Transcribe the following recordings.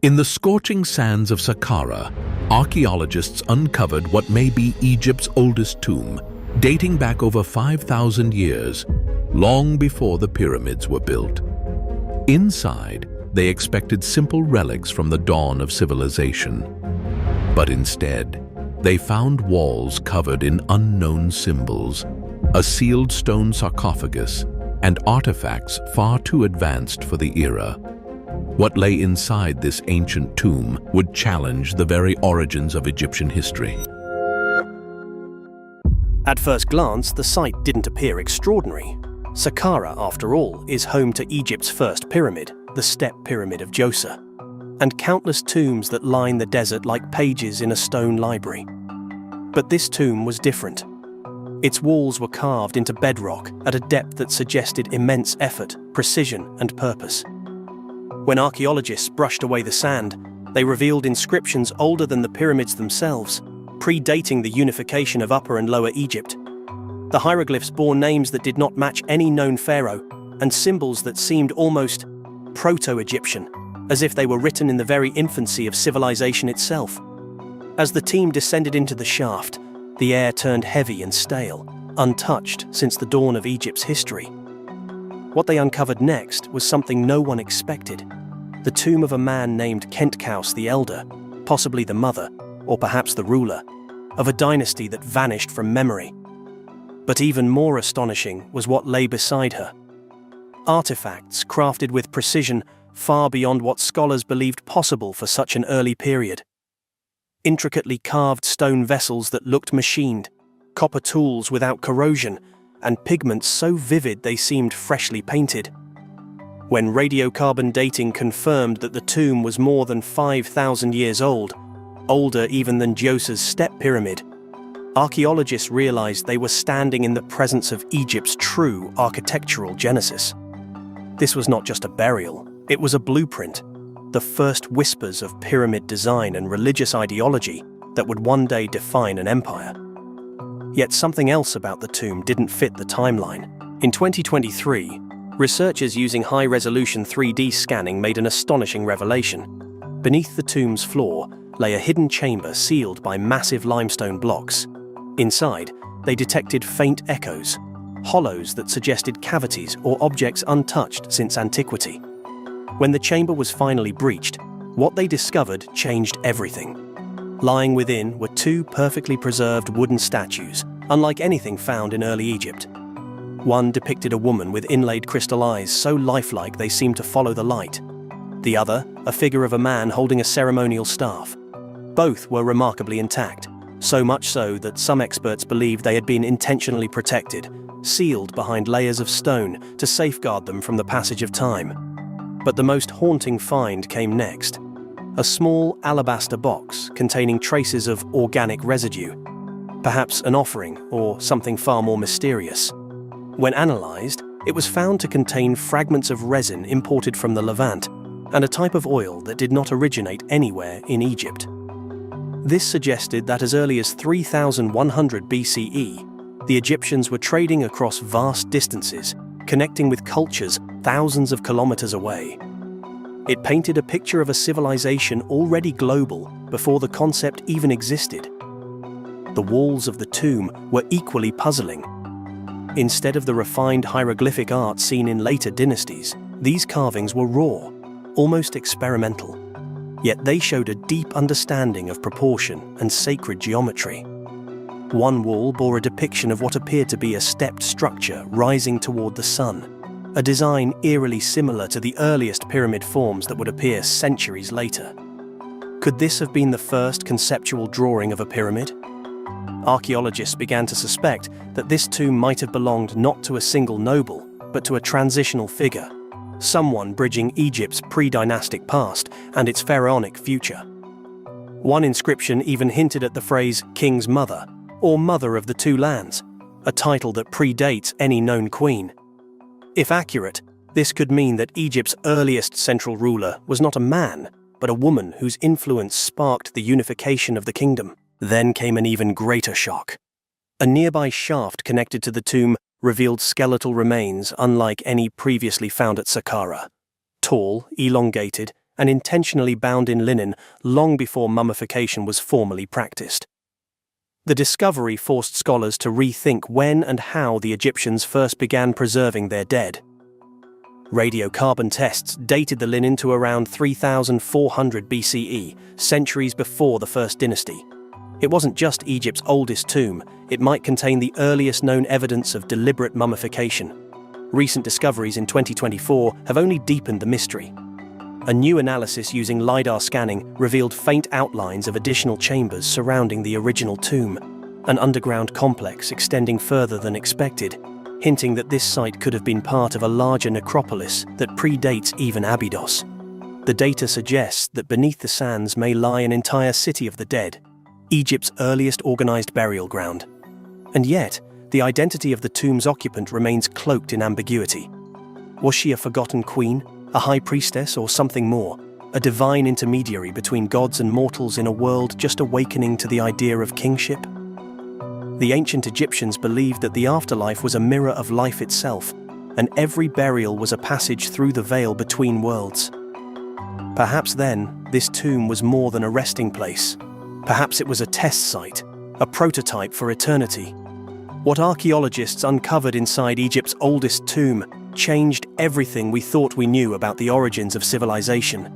In the scorching sands of Sakara, archaeologists uncovered what may be Egypt's oldest tomb, dating back over 5,000 years, long before the pyramids were built. Inside, they expected simple relics from the dawn of civilization. But instead, they found walls covered in unknown symbols, a sealed stone sarcophagus, and artifacts far too advanced for the era. What lay inside this ancient tomb would challenge the very origins of Egyptian history. At first glance, the site didn't appear extraordinary. Sakara, after all, is home to Egypt's first pyramid, the Step Pyramid of Djoser, and countless tombs that line the desert like pages in a stone library. But this tomb was different. Its walls were carved into bedrock at a depth that suggested immense effort, precision, and purpose. When archaeologists brushed away the sand, they revealed inscriptions older than the pyramids themselves, predating the unification of Upper and Lower Egypt. The hieroglyphs bore names that did not match any known pharaoh, and symbols that seemed almost proto-Egyptian, as if they were written in the very infancy of civilization itself. As the team descended into the shaft, the air turned heavy and stale, untouched since the dawn of Egypt's history. What they uncovered next was something no one expected: the tomb of a man named Khentkaus the Elder, possibly the mother, or perhaps the ruler, of a dynasty that vanished from memory. But even more astonishing was what lay beside her. Artifacts crafted with precision far beyond what scholars believed possible for such an early period. Intricately carved stone vessels that looked machined, copper tools without corrosion, and pigments so vivid they seemed freshly painted. When radiocarbon dating confirmed that the tomb was more than 5,000 years old, older even than Djoser's Step Pyramid, archaeologists realized they were standing in the presence of Egypt's true architectural genesis. This was not just a burial, it was a blueprint, the first whispers of pyramid design and religious ideology that would one day define an empire. Yet something else about the tomb didn't fit the timeline. In 2023, researchers using high-resolution 3D scanning made an astonishing revelation. Beneath the tomb's floor lay a hidden chamber sealed by massive limestone blocks. Inside, they detected faint echoes, hollows that suggested cavities or objects untouched since antiquity. When the chamber was finally breached, what they discovered changed everything. Lying within were two perfectly preserved wooden statues, unlike anything found in early Egypt. One depicted a woman with inlaid crystal eyes so lifelike they seemed to follow the light. The other, a figure of a man holding a ceremonial staff. Both were remarkably intact, so much so that some experts believed they had been intentionally protected, sealed behind layers of stone to safeguard them from the passage of time. But the most haunting find came next. A small alabaster box containing traces of organic residue, perhaps an offering or something far more mysterious. When analyzed, it was found to contain fragments of resin imported from the Levant and a type of oil that did not originate anywhere in Egypt. This suggested that as early as 3100 BCE, the Egyptians were trading across vast distances, connecting with cultures thousands of kilometers away. It painted a picture of a civilization already global before the concept even existed. The walls of the tomb were equally puzzling. Instead of the refined hieroglyphic art seen in later dynasties, these carvings were raw, almost experimental. Yet they showed a deep understanding of proportion and sacred geometry. One wall bore a depiction of what appeared to be a stepped structure rising toward the sun, a design eerily similar to the earliest pyramid forms that would appear centuries later. Could this have been the first conceptual drawing of a pyramid? Archaeologists began to suspect that this tomb might have belonged not to a single noble, but to a transitional figure, someone bridging Egypt's pre-dynastic past and its pharaonic future. One inscription even hinted at the phrase "King's Mother" or "Mother of the Two Lands," a title that predates any known queen. If accurate, this could mean that Egypt's earliest central ruler was not a man, but a woman whose influence sparked the unification of the kingdom. Then came an even greater shock. A nearby shaft connected to the tomb revealed skeletal remains unlike any previously found at Sakara. Tall, elongated, and intentionally bound in linen long before mummification was formally practiced. The discovery forced scholars to rethink when and how the Egyptians first began preserving their dead. Radiocarbon tests dated the linen to around 3400 BCE, centuries before the First Dynasty. It wasn't just Egypt's oldest tomb, it might contain the earliest known evidence of deliberate mummification. Recent discoveries in 2024 have only deepened the mystery. A new analysis using LiDAR scanning revealed faint outlines of additional chambers surrounding the original tomb, an underground complex extending further than expected, hinting that this site could have been part of a larger necropolis that predates even Abydos. The data suggests that beneath the sands may lie an entire city of the dead, Egypt's earliest organized burial ground. And yet, the identity of the tomb's occupant remains cloaked in ambiguity. Was she a forgotten queen, a high priestess, or something more? A divine intermediary between gods and mortals in a world just awakening to the idea of kingship? The ancient Egyptians believed that the afterlife was a mirror of life itself, and every burial was a passage through the veil between worlds. Perhaps then, this tomb was more than a resting place. Perhaps it was a test site, a prototype for eternity. What archaeologists uncovered inside Egypt's oldest tomb changed everything we thought we knew about the origins of civilization.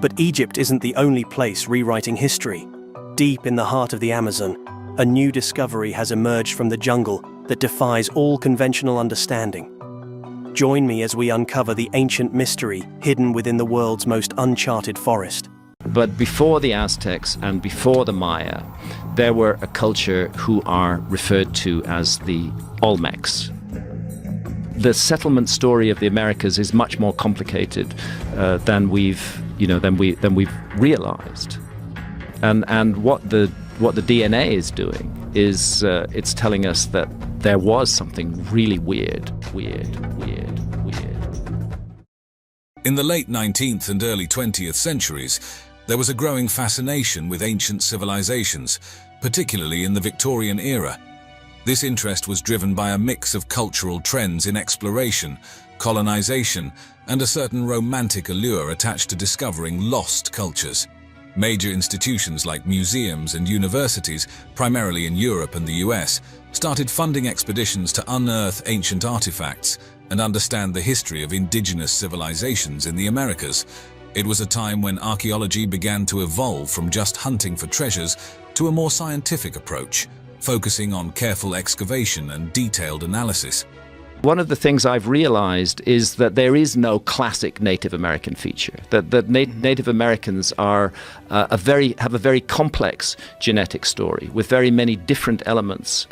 But Egypt isn't the only place rewriting history. Deep in the heart of the Amazon, a new discovery has emerged from the jungle that defies all conventional understanding. Join me as we uncover the ancient mystery hidden within the world's most uncharted forest. But before the Aztecs and before the Maya, there were a culture who are referred to as the Olmecs. The settlement story of the Americas is much more complicated than we've realized. And what the DNA is doing is it's telling us that there was something really weird. In the late 19th and early 20th centuries, there was a growing fascination with ancient civilizations, particularly in the Victorian era. This interest was driven by a mix of cultural trends in exploration, colonization, and a certain romantic allure attached to discovering lost cultures. Major institutions like museums and universities, primarily in Europe and the US, started funding expeditions to unearth ancient artifacts and understand the history of indigenous civilizations in the Americas. It was a time when archaeology began to evolve from just hunting for treasures to a more scientific approach, focusing on careful excavation and detailed analysis. One of the things I've realized is that there is no classic Native American feature, that Native Americans are have a very complex genetic story with very many different elements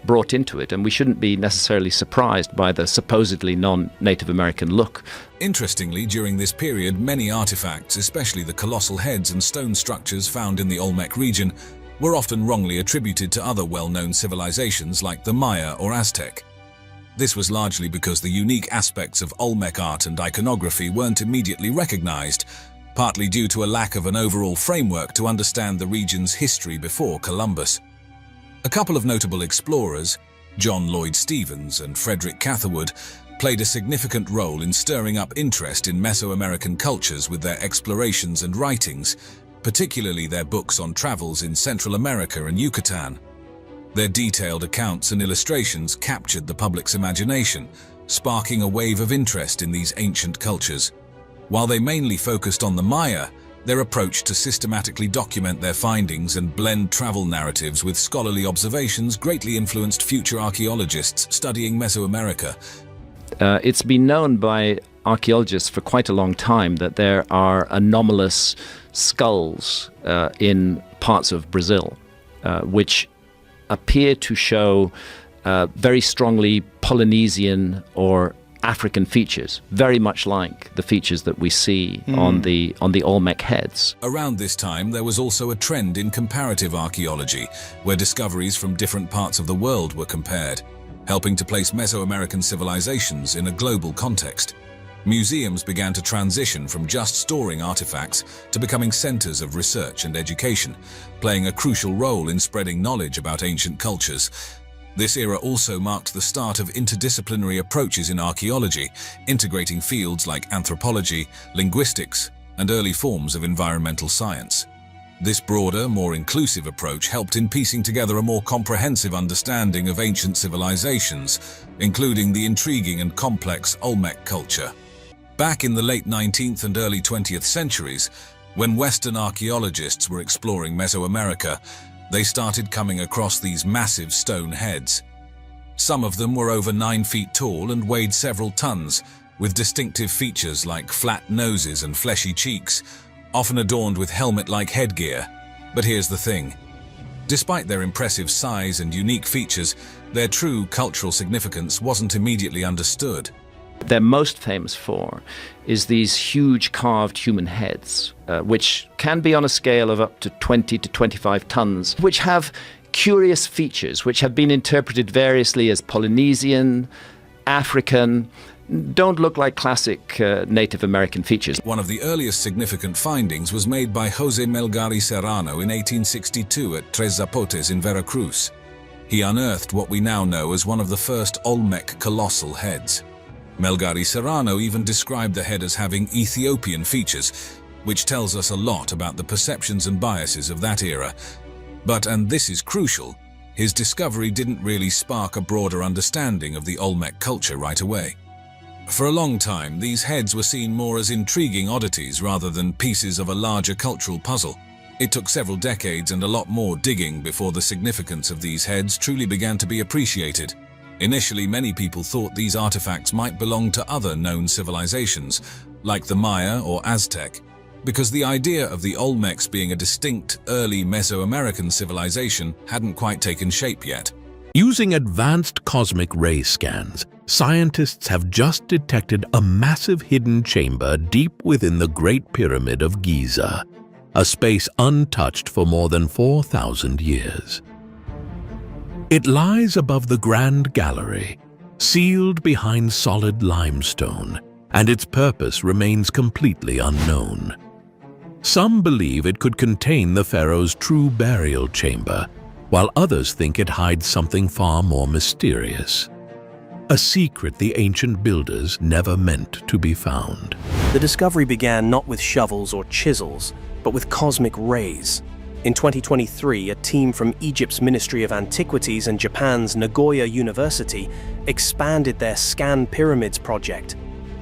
brought into it, and we shouldn't be necessarily surprised by the supposedly non-Native American look. Interestingly, during this period, many artifacts, especially the colossal heads and stone structures found in the Olmec region, were often wrongly attributed to other well-known civilizations like the Maya or Aztec. This was largely because the unique aspects of Olmec art and iconography weren't immediately recognized, partly due to a lack of an overall framework to understand the region's history before Columbus. A couple of notable explorers, John Lloyd Stephens and Frederick Catherwood, played a significant role in stirring up interest in Mesoamerican cultures with their explorations and writings, particularly their books on travels in Central America and Yucatan. Their detailed accounts and illustrations captured the public's imagination, sparking a wave of interest in these ancient cultures. While they mainly focused on the Maya, their approach to systematically document their findings and blend travel narratives with scholarly observations greatly influenced future archaeologists studying Mesoamerica. It's been known by archaeologists for quite a long time that there are anomalous skulls in parts of Brazil, which appear to show very strongly Polynesian or African features, very much like the features that we see on the Olmec heads. Around this time, there was also a trend in comparative archaeology, where discoveries from different parts of the world were compared, helping to place Mesoamerican civilizations in a global context. Museums began to transition from just storing artifacts to becoming centers of research and education, playing a crucial role in spreading knowledge about ancient cultures. This era also marked the start of interdisciplinary approaches in archaeology, integrating fields like anthropology, linguistics, and early forms of environmental science. This broader, more inclusive approach helped in piecing together a more comprehensive understanding of ancient civilizations, including the intriguing and complex Olmec culture. Back in the late 19th and early 20th centuries, when Western archaeologists were exploring Mesoamerica, they started coming across these massive stone heads. Some of them were over 9 feet tall and weighed several tons, with distinctive features like flat noses and fleshy cheeks, often adorned with helmet-like headgear. But here's the thing. Despite their impressive size and unique features, their true cultural significance wasn't immediately understood. They're most famous for is these huge carved human heads, which can be on a scale of up to 20 to 25 tons, which have curious features which have been interpreted variously as Polynesian, African, don't look like classic Native American features. One of the earliest significant findings was made by José Melgari Serrano in 1862 at Tres Zapotes in Veracruz. He unearthed what we now know as one of the first Olmec colossal heads. Melgari Serrano even described the head as having Ethiopian features, which tells us a lot about the perceptions and biases of that era. But, and this is crucial, his discovery didn't really spark a broader understanding of the Olmec culture right away. For a long time, these heads were seen more as intriguing oddities rather than pieces of a larger cultural puzzle. It took several decades and a lot more digging before the significance of these heads truly began to be appreciated. Initially, many people thought these artifacts might belong to other known civilizations, like the Maya or Aztec, because the idea of the Olmecs being a distinct, early Mesoamerican civilization hadn't quite taken shape yet. Using advanced cosmic ray scans, scientists have just detected a massive hidden chamber deep within the Great Pyramid of Giza, a space untouched for more than 4,000 years. It lies above the Grand Gallery, sealed behind solid limestone, and its purpose remains completely unknown. Some believe it could contain the pharaoh's true burial chamber, while others think it hides something far more mysterious. A secret the ancient builders never meant to be found. The discovery began not with shovels or chisels, but with cosmic rays. In 2023, a team from Egypt's Ministry of Antiquities and Japan's Nagoya University expanded their Scan Pyramids project,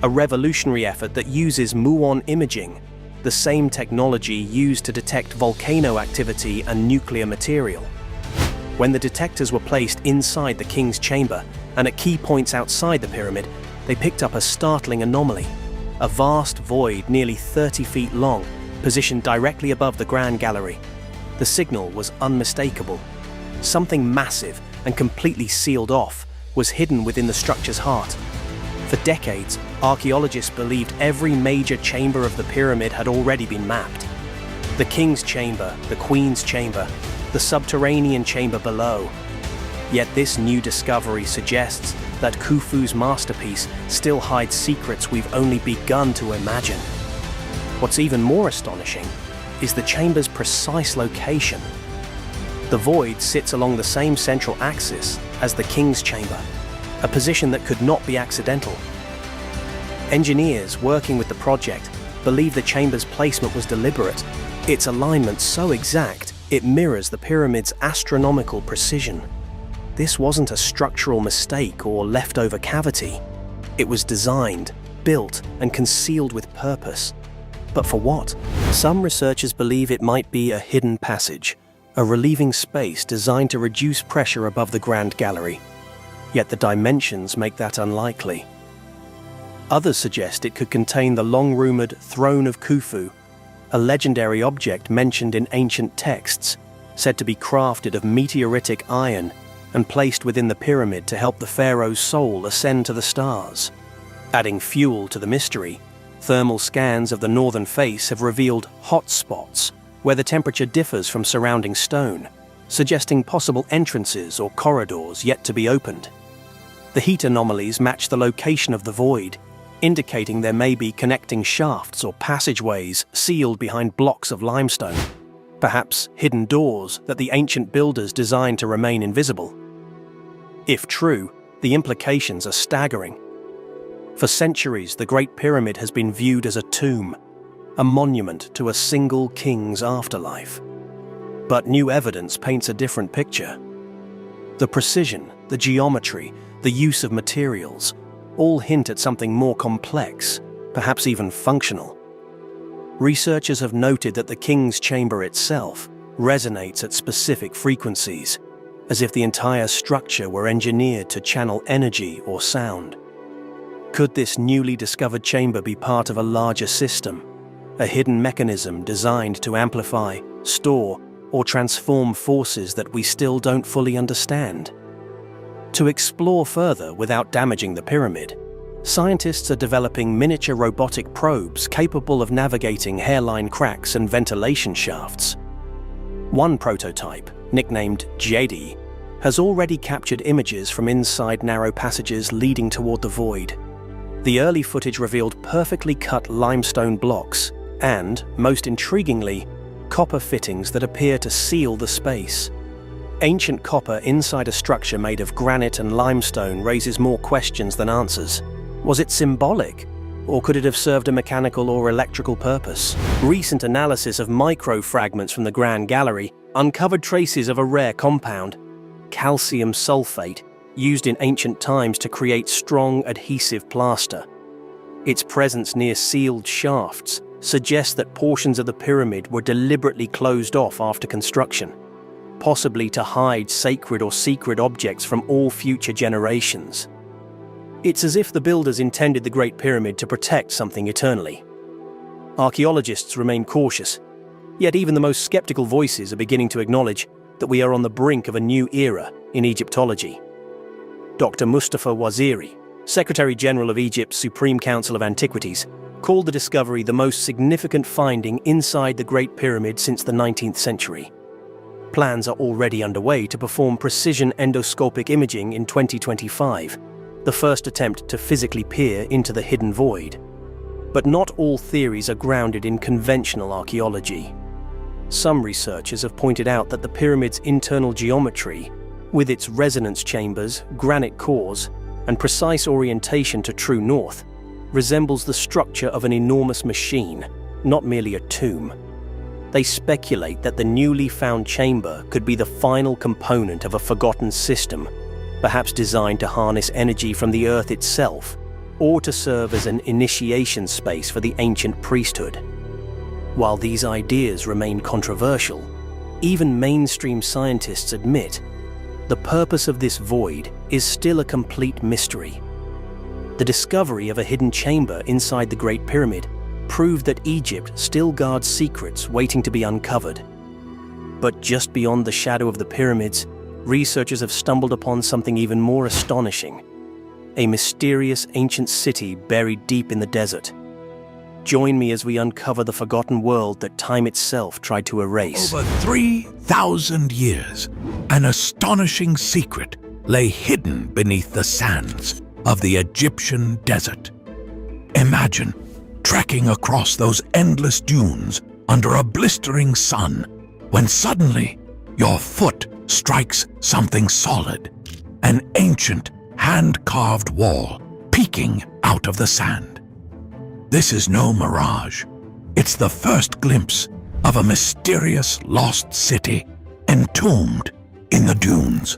a revolutionary effort that uses muon imaging, the same technology used to detect volcano activity and nuclear material. When the detectors were placed inside the king's chamber and at key points outside the pyramid, they picked up a startling anomaly. A vast void nearly 30 feet long, positioned directly above the Grand Gallery. The signal was unmistakable. Something massive and completely sealed off was hidden within the structure's heart. For decades, archaeologists believed every major chamber of the pyramid had already been mapped. The king's chamber, the queen's chamber, the subterranean chamber below. Yet this new discovery suggests that Khufu's masterpiece still hides secrets we've only begun to imagine. What's even more astonishing is the chamber's precise location. The void sits along the same central axis as the king's chamber, a position that could not be accidental. Engineers working with the project believe the chamber's placement was deliberate, its alignment so exact it mirrors the pyramid's astronomical precision. This wasn't a structural mistake or leftover cavity. It was designed, built, and concealed with purpose. But for what? Some researchers believe it might be a hidden passage, a relieving space designed to reduce pressure above the Grand Gallery. Yet the dimensions make that unlikely. Others suggest it could contain the long-rumored Throne of Khufu, a legendary object mentioned in ancient texts, said to be crafted of meteoritic iron and placed within the pyramid to help the pharaoh's soul ascend to the stars. Adding fuel to the mystery, thermal scans of the northern face have revealed hot spots where the temperature differs from surrounding stone, suggesting possible entrances or corridors yet to be opened. The heat anomalies match the location of the void, indicating there may be connecting shafts or passageways sealed behind blocks of limestone, perhaps hidden doors that the ancient builders designed to remain invisible. If true, the implications are staggering. For centuries, the Great Pyramid has been viewed as a tomb, a monument to a single king's afterlife. But new evidence paints a different picture. The precision, the geometry, the use of materials, all hint at something more complex, perhaps even functional. Researchers have noted that the king's chamber itself resonates at specific frequencies, as if the entire structure were engineered to channel energy or sound. Could this newly discovered chamber be part of a larger system, a hidden mechanism designed to amplify, store, or transform forces that we still don't fully understand? To explore further without damaging the pyramid, scientists are developing miniature robotic probes capable of navigating hairline cracks and ventilation shafts. One prototype, nicknamed JD, has already captured images from inside narrow passages leading toward the void. The early footage revealed perfectly cut limestone blocks and, most intriguingly, copper fittings that appear to seal the space. Ancient copper inside a structure made of granite and limestone raises more questions than answers. Was it symbolic? Or could it have served a mechanical or electrical purpose? Recent analysis of microfragments from the Grand Gallery uncovered traces of a rare compound, calcium sulfate, used in ancient times to create strong adhesive plaster. Its presence near sealed shafts suggests that portions of the pyramid were deliberately closed off after construction, possibly to hide sacred or secret objects from all future generations. It's as if the builders intended the Great Pyramid to protect something eternally. Archaeologists remain cautious, yet even the most skeptical voices are beginning to acknowledge that we are on the brink of a new era in Egyptology. Dr. Mustafa Waziri, Secretary General of Egypt's Supreme Council of Antiquities, called the discovery the most significant finding inside the Great Pyramid since the 19th century. Plans are already underway to perform precision endoscopic imaging in 2025, the first attempt to physically peer into the hidden void. But not all theories are grounded in conventional archaeology. Some researchers have pointed out that the pyramid's internal geometry, with its resonance chambers, granite cores, and precise orientation to true north, resembles the structure of an enormous machine, not merely a tomb. They speculate that the newly found chamber could be the final component of a forgotten system, perhaps designed to harness energy from the earth itself, or to serve as an initiation space for the ancient priesthood. While these ideas remain controversial, even mainstream scientists admit the purpose of this void is still a complete mystery. The discovery of a hidden chamber inside the Great Pyramid proved that Egypt still guards secrets waiting to be uncovered. But just beyond the shadow of the pyramids, researchers have stumbled upon something even more astonishing: a mysterious ancient city buried deep in the desert. Join me as we uncover the forgotten world that time itself tried to erase. Over 3,000 years, an astonishing secret lay hidden beneath the sands of the Egyptian desert. Imagine trekking across those endless dunes under a blistering sun, when suddenly your foot strikes something solid, an ancient hand-carved wall peeking out of the sand. This is no mirage. It's the first glimpse of a mysterious lost city entombed in the dunes.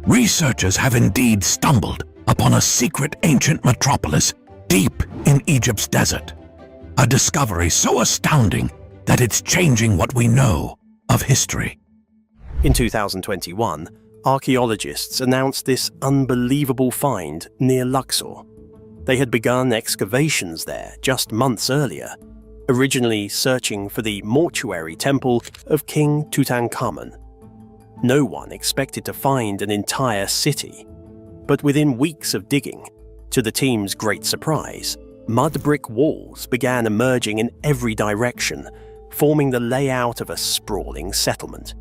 Researchers have indeed stumbled upon a secret ancient metropolis deep in Egypt's desert. A discovery so astounding that it's changing what we know of history. In 2021, archaeologists announced this unbelievable find near Luxor. They had begun excavations there just months earlier, originally searching for the mortuary temple of King Tutankhamun. No one expected to find an entire city, but within weeks of digging, to the team's great surprise, mud brick walls began emerging in every direction, forming the layout of a sprawling settlement.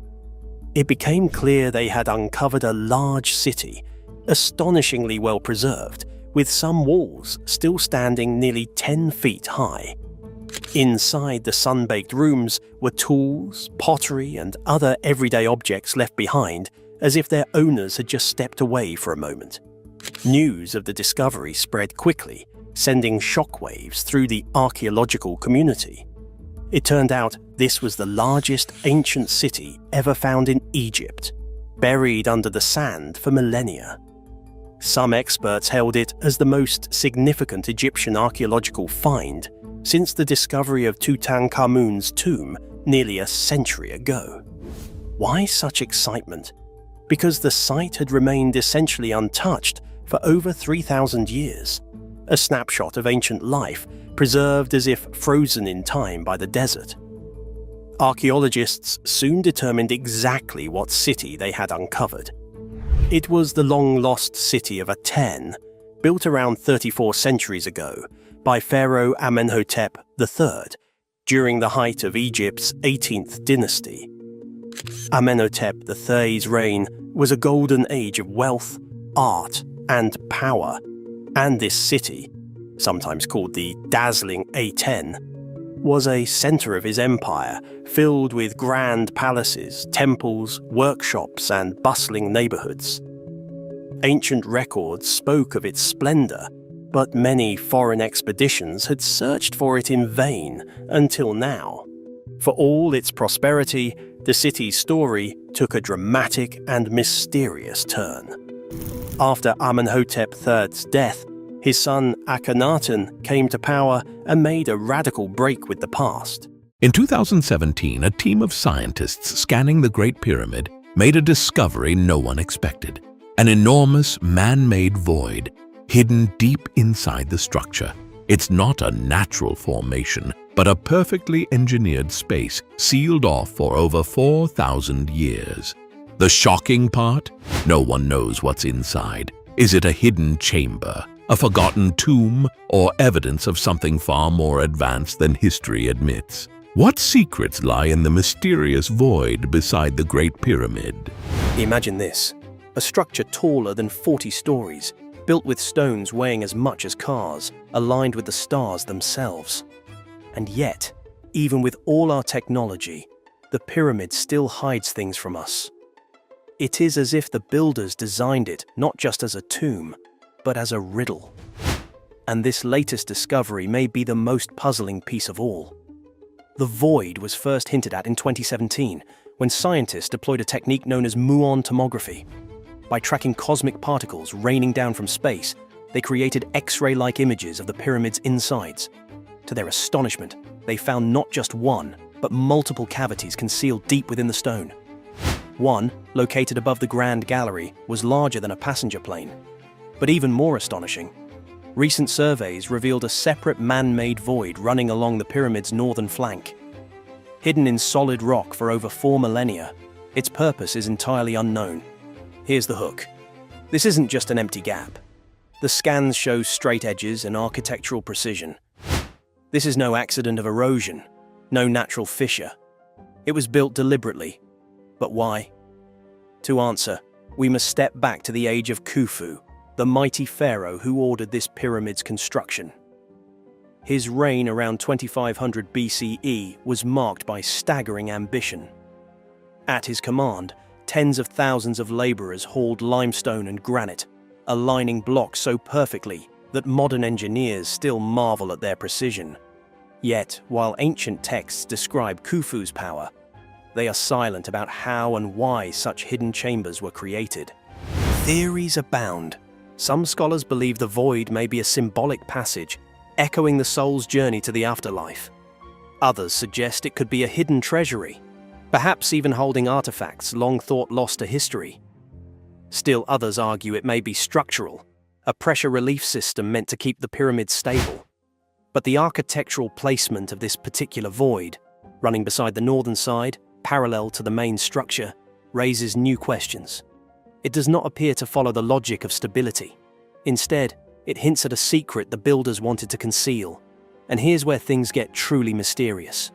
It became clear they had uncovered a large city, astonishingly well preserved, with some walls still standing nearly 10 feet high. Inside the sun-baked rooms were tools, pottery, and other everyday objects left behind, as if their owners had just stepped away for a moment. News of the discovery spread quickly, sending shockwaves through the archaeological community. It turned out this was the largest ancient city ever found in Egypt, buried under the sand for millennia. Some experts hailed it as the most significant Egyptian archaeological find since the discovery of Tutankhamun's tomb nearly a century ago. Why such excitement? Because the site had remained essentially untouched for over 3,000 years, a snapshot of ancient life preserved as if frozen in time by the desert. Archaeologists soon determined exactly what city they had uncovered. It was the long-lost city of Aten, built around 34 centuries ago by Pharaoh Amenhotep III during the height of Egypt's 18th dynasty. Amenhotep III's reign was a golden age of wealth, art, and power, and this city, sometimes called the dazzling Aten, was a center of his empire, filled with grand palaces, temples, workshops, and bustling neighborhoods. Ancient records spoke of its splendor, but many foreign expeditions had searched for it in vain until now. For all its prosperity, the city's story took a dramatic and mysterious turn. After Amenhotep III's death, his son Akhenaten came to power and made a radical break with the past. In 2017, a team of scientists scanning the Great Pyramid made a discovery no one expected: an enormous man-made void hidden deep inside the structure. It's not a natural formation, but a perfectly engineered space sealed off for over 4,000 years. The shocking part? No one knows what's inside. Is it a hidden chamber, a forgotten tomb, or evidence of something far more advanced than history admits? What secrets lie in the mysterious void beside the Great Pyramid? Imagine this: a structure taller than 40 stories, built with stones weighing as much as cars, aligned with the stars themselves. And yet, even with all our technology, the pyramid still hides things from us. It is as if the builders designed it not just as a tomb, but as a riddle. And this latest discovery may be the most puzzling piece of all. The void was first hinted at in 2017, when scientists deployed a technique known as muon tomography. By tracking cosmic particles raining down from space, they created X-ray-like images of the pyramid's insides. To their astonishment, they found not just one, but multiple cavities concealed deep within the stone. One, located above the Grand Gallery, was larger than a passenger plane. But even more astonishing, recent surveys revealed a separate man-made void running along the pyramid's northern flank. Hidden in solid rock for over 4 millennia, its purpose is entirely unknown. Here's the hook. This isn't just an empty gap. The scans show straight edges and architectural precision. This is no accident of erosion, no natural fissure. It was built deliberately. But why? To answer, we must step back to the age of Khufu, the mighty pharaoh who ordered this pyramid's construction. His reign around 2500 BCE was marked by staggering ambition. At his command, tens of thousands of laborers hauled limestone and granite, aligning blocks so perfectly that modern engineers still marvel at their precision. Yet, while ancient texts describe Khufu's power, they are silent about how and why such hidden chambers were created. Theories abound. Some scholars believe the void may be a symbolic passage, echoing the soul's journey to the afterlife. Others suggest it could be a hidden treasury, perhaps even holding artifacts long thought lost to history. Still others argue it may be structural, a pressure relief system meant to keep the pyramid stable. But the architectural placement of this particular void, running beside the northern side, parallel to the main structure, raises new questions. It does not appear to follow the logic of stability. Instead, it hints at a secret the builders wanted to conceal. And here's where things get truly mysterious.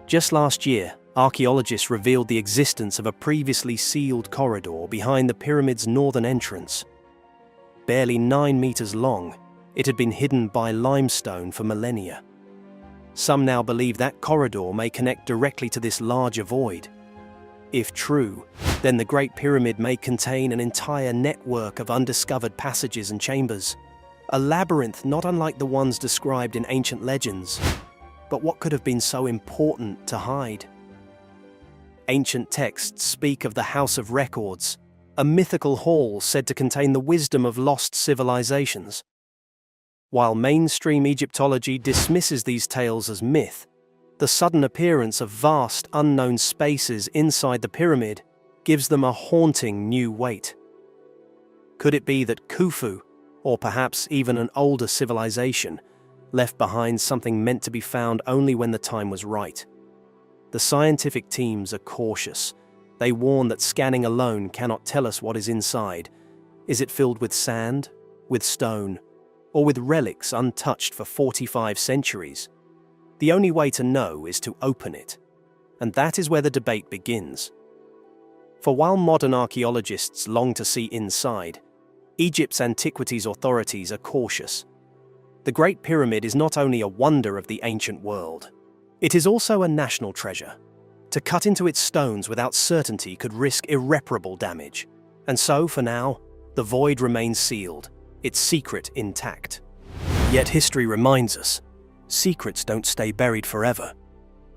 Just last year, archaeologists revealed the existence of a previously sealed corridor behind the pyramid's northern entrance. Barely 9 meters long, it had been hidden by limestone for millennia. Some now believe that corridor may connect directly to this larger void. If true, then the Great Pyramid may contain an entire network of undiscovered passages and chambers, a labyrinth not unlike the ones described in ancient legends. But what could have been so important to hide? Ancient texts speak of the House of Records, a mythical hall said to contain the wisdom of lost civilizations. While mainstream Egyptology dismisses these tales as myth, the sudden appearance of vast, unknown spaces inside the pyramid gives them a haunting new weight. Could it be that Khufu, or perhaps even an older civilization, left behind something meant to be found only when the time was right? The scientific teams are cautious. They warn that scanning alone cannot tell us what is inside. Is it filled with sand, with stone, or with relics untouched for 45 centuries? The only way to know is to open it, and that is where the debate begins. For while modern archaeologists long to see inside, Egypt's antiquities authorities are cautious. The Great Pyramid is not only a wonder of the ancient world, it is also a national treasure. To cut into its stones without certainty could risk irreparable damage. And so, for now, the void remains sealed, its secret intact. Yet history reminds us, secrets don't stay buried forever.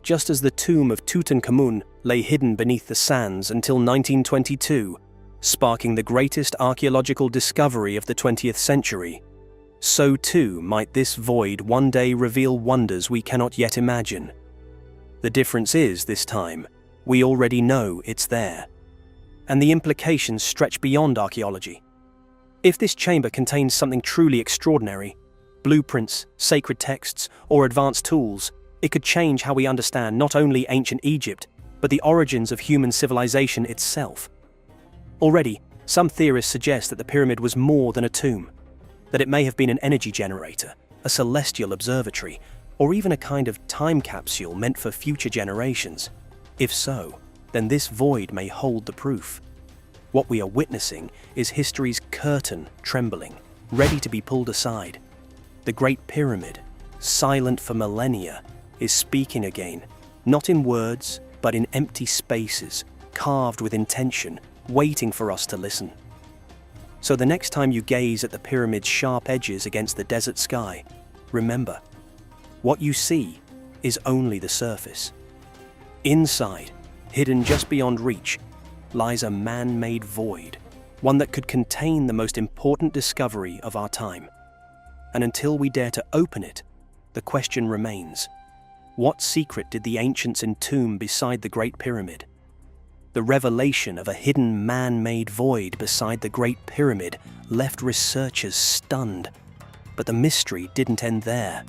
Just as the tomb of Tutankhamun lay hidden beneath the sands until 1922, sparking the greatest archaeological discovery of the 20th century, so too might this void one day reveal wonders we cannot yet imagine. The difference is, this time, we already know it's there. And the implications stretch beyond archaeology. If this chamber contains something truly extraordinary, blueprints, sacred texts, or advanced tools, it could change how we understand not only ancient Egypt, but the origins of human civilization itself. Already, some theorists suggest that the pyramid was more than a tomb, that it may have been an energy generator, a celestial observatory, or even a kind of time capsule meant for future generations. If so, then this void may hold the proof. What we are witnessing is history's curtain trembling, ready to be pulled aside. The Great Pyramid, silent for millennia, is speaking again, not in words, but in empty spaces, carved with intention, waiting for us to listen. So the next time you gaze at the pyramid's sharp edges against the desert sky, remember, what you see is only the surface. Inside, hidden just beyond reach, lies a man-made void, one that could contain the most important discovery of our time. And until we dare to open it, the question remains, what secret did the ancients entomb beside the Great Pyramid? The revelation of a hidden man-made void beside the Great Pyramid left researchers stunned. But the mystery didn't end there.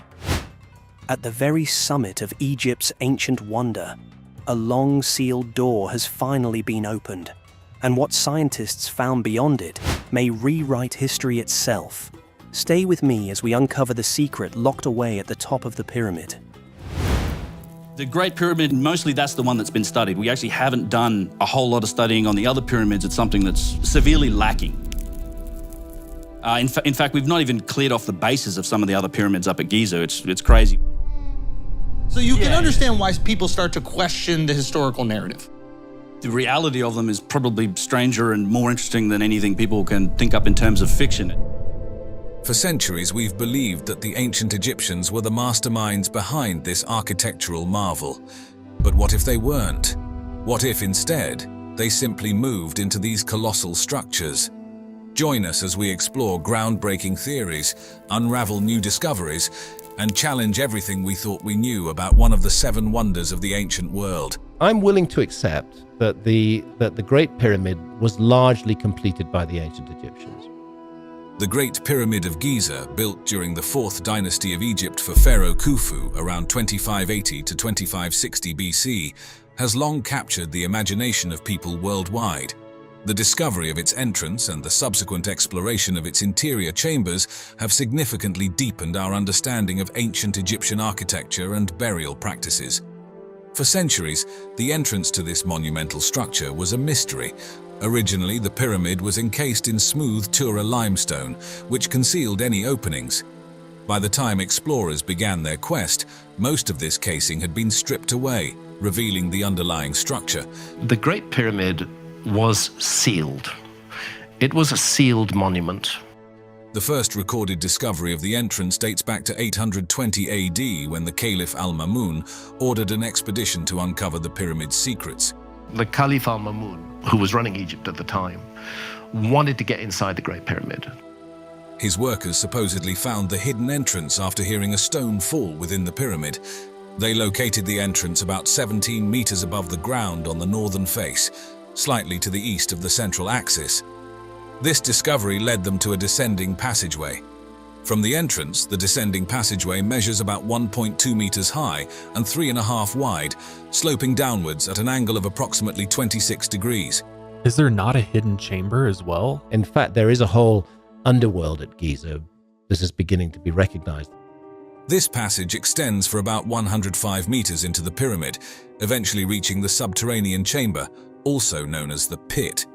At the very summit of Egypt's ancient wonder, a long sealed door has finally been opened, and what scientists found beyond it may rewrite history itself. Stay with me as we uncover the secret locked away at the top of the pyramid. The Great Pyramid, mostly that's the one that's been studied. We actually haven't done a whole lot of studying on the other pyramids. It's something that's severely lacking. In fact, we've not even cleared off the bases of some of the other pyramids up at Giza. It's crazy. So you can understand why people start to question the historical narrative. The reality of them is probably stranger and more interesting than anything people can think up in terms of fiction. For centuries, we've believed that the ancient Egyptians were the masterminds behind this architectural marvel. But what if they weren't? What if instead, they simply moved into these colossal structures? Join us as we explore groundbreaking theories, unravel new discoveries, and challenge everything we thought we knew about one of the 7 wonders of the ancient world. I'm willing to accept that the Great Pyramid was largely completed by the ancient Egyptians. The Great Pyramid of Giza, built during the 4th dynasty of Egypt for Pharaoh Khufu around 2580 to 2560 BC, has long captured the imagination of people worldwide. The discovery of its entrance and the subsequent exploration of its interior chambers have significantly deepened our understanding of ancient Egyptian architecture and burial practices. For centuries, the entrance to this monumental structure was a mystery. Originally, the pyramid was encased in smooth Tura limestone, which concealed any openings. By the time explorers began their quest, most of this casing had been stripped away, revealing the underlying structure. The Great Pyramid was sealed. It was a sealed monument. The first recorded discovery of the entrance dates back to 820 AD when the Caliph al-Mamun ordered an expedition to uncover the pyramid's secrets. The Caliph al-Mamun, who was running Egypt at the time, wanted to get inside the Great Pyramid. His workers supposedly found the hidden entrance after hearing a stone fall within the pyramid. They located the entrance about 17 meters above the ground on the northern face, slightly to the east of the central axis. This discovery led them to a descending passageway. From the entrance, the descending passageway measures about 1.2 meters high and 3.5 wide, sloping downwards at an angle of approximately 26 degrees. Is there not a hidden chamber as well? In fact, there is a whole underworld at Giza. This is beginning to be recognized. This passage extends for about 105 meters into the pyramid, eventually reaching the subterranean chamber, also known as the pit.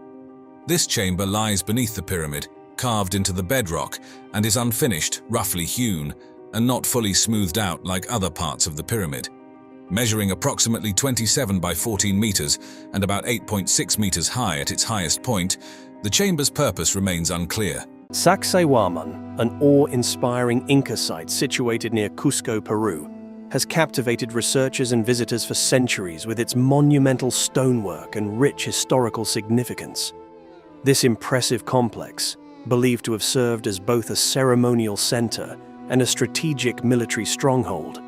This chamber lies beneath the pyramid, carved into the bedrock, and is unfinished, roughly hewn, and not fully smoothed out like other parts of the pyramid. Measuring approximately 27 by 14 meters and about 8.6 meters high at its highest point, the chamber's purpose remains unclear. Sacsayhuaman, an awe-inspiring Inca site situated near Cusco, Peru, has captivated researchers and visitors for centuries with its monumental stonework and rich historical significance. This impressive complex, believed to have served as both a ceremonial center and a strategic military stronghold,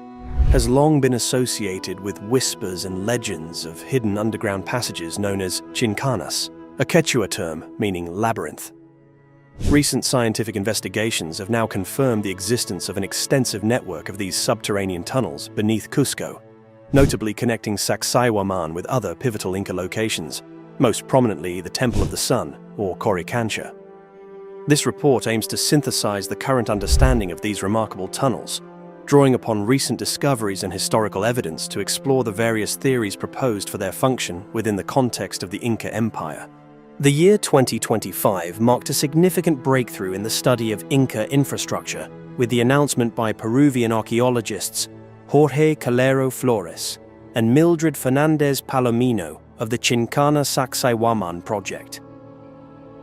has long been associated with whispers and legends of hidden underground passages known as chincanas, a Quechua term meaning labyrinth. Recent scientific investigations have now confirmed the existence of an extensive network of these subterranean tunnels beneath Cusco, notably connecting Sacsayhuaman with other pivotal Inca locations, most prominently the Temple of the Sun, or Coricancha. This report aims to synthesize the current understanding of these remarkable tunnels, drawing upon recent discoveries and historical evidence to explore the various theories proposed for their function within the context of the Inca Empire. The year 2025 marked a significant breakthrough in the study of Inca infrastructure with the announcement by Peruvian archaeologists Jorge Calero Flores and Mildred Fernandez Palomino of the Chincana Sacsayhuaman project.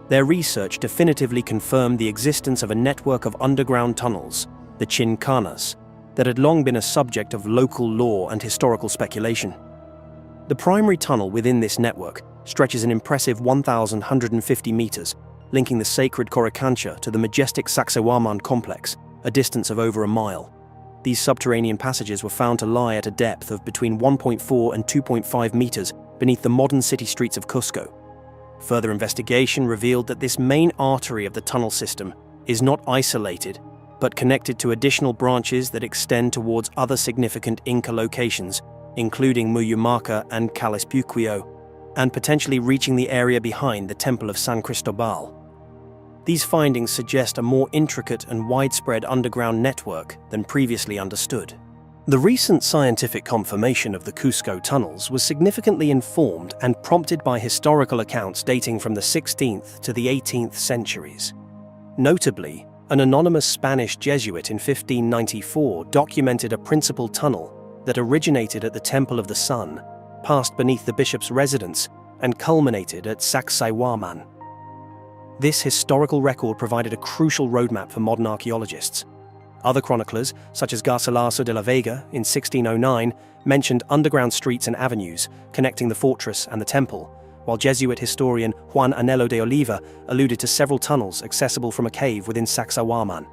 Their research definitively confirmed the existence of a network of underground tunnels, the Chincanas, that had long been a subject of local lore and historical speculation. The primary tunnel within this network stretches an impressive 1,150 meters, linking the sacred Coricancha to the majestic Sacsayhuaman complex, a distance of over a mile. These subterranean passages were found to lie at a depth of between 1.4 and 2.5 meters beneath the modern city streets of Cusco. Further investigation revealed that this main artery of the tunnel system is not isolated, but connected to additional branches that extend towards other significant Inca locations, including Muyumaca and Calispuquio, and potentially reaching the area behind the Temple of San Cristobal. These findings suggest a more intricate and widespread underground network than previously understood. The recent scientific confirmation of the Cusco tunnels was significantly informed and prompted by historical accounts dating from the 16th to the 18th centuries. Notably, an anonymous Spanish Jesuit in 1594 documented a principal tunnel that originated at the Temple of the Sun, passed beneath the bishop's residence, and culminated at Sacsayhuaman. This historical record provided a crucial roadmap for modern archaeologists. Other chroniclers, such as Garcilaso de la Vega in 1609, mentioned underground streets and avenues connecting the fortress and the temple, while Jesuit historian Juan Anelo de Oliva alluded to several tunnels accessible from a cave within Sacsayhuaman.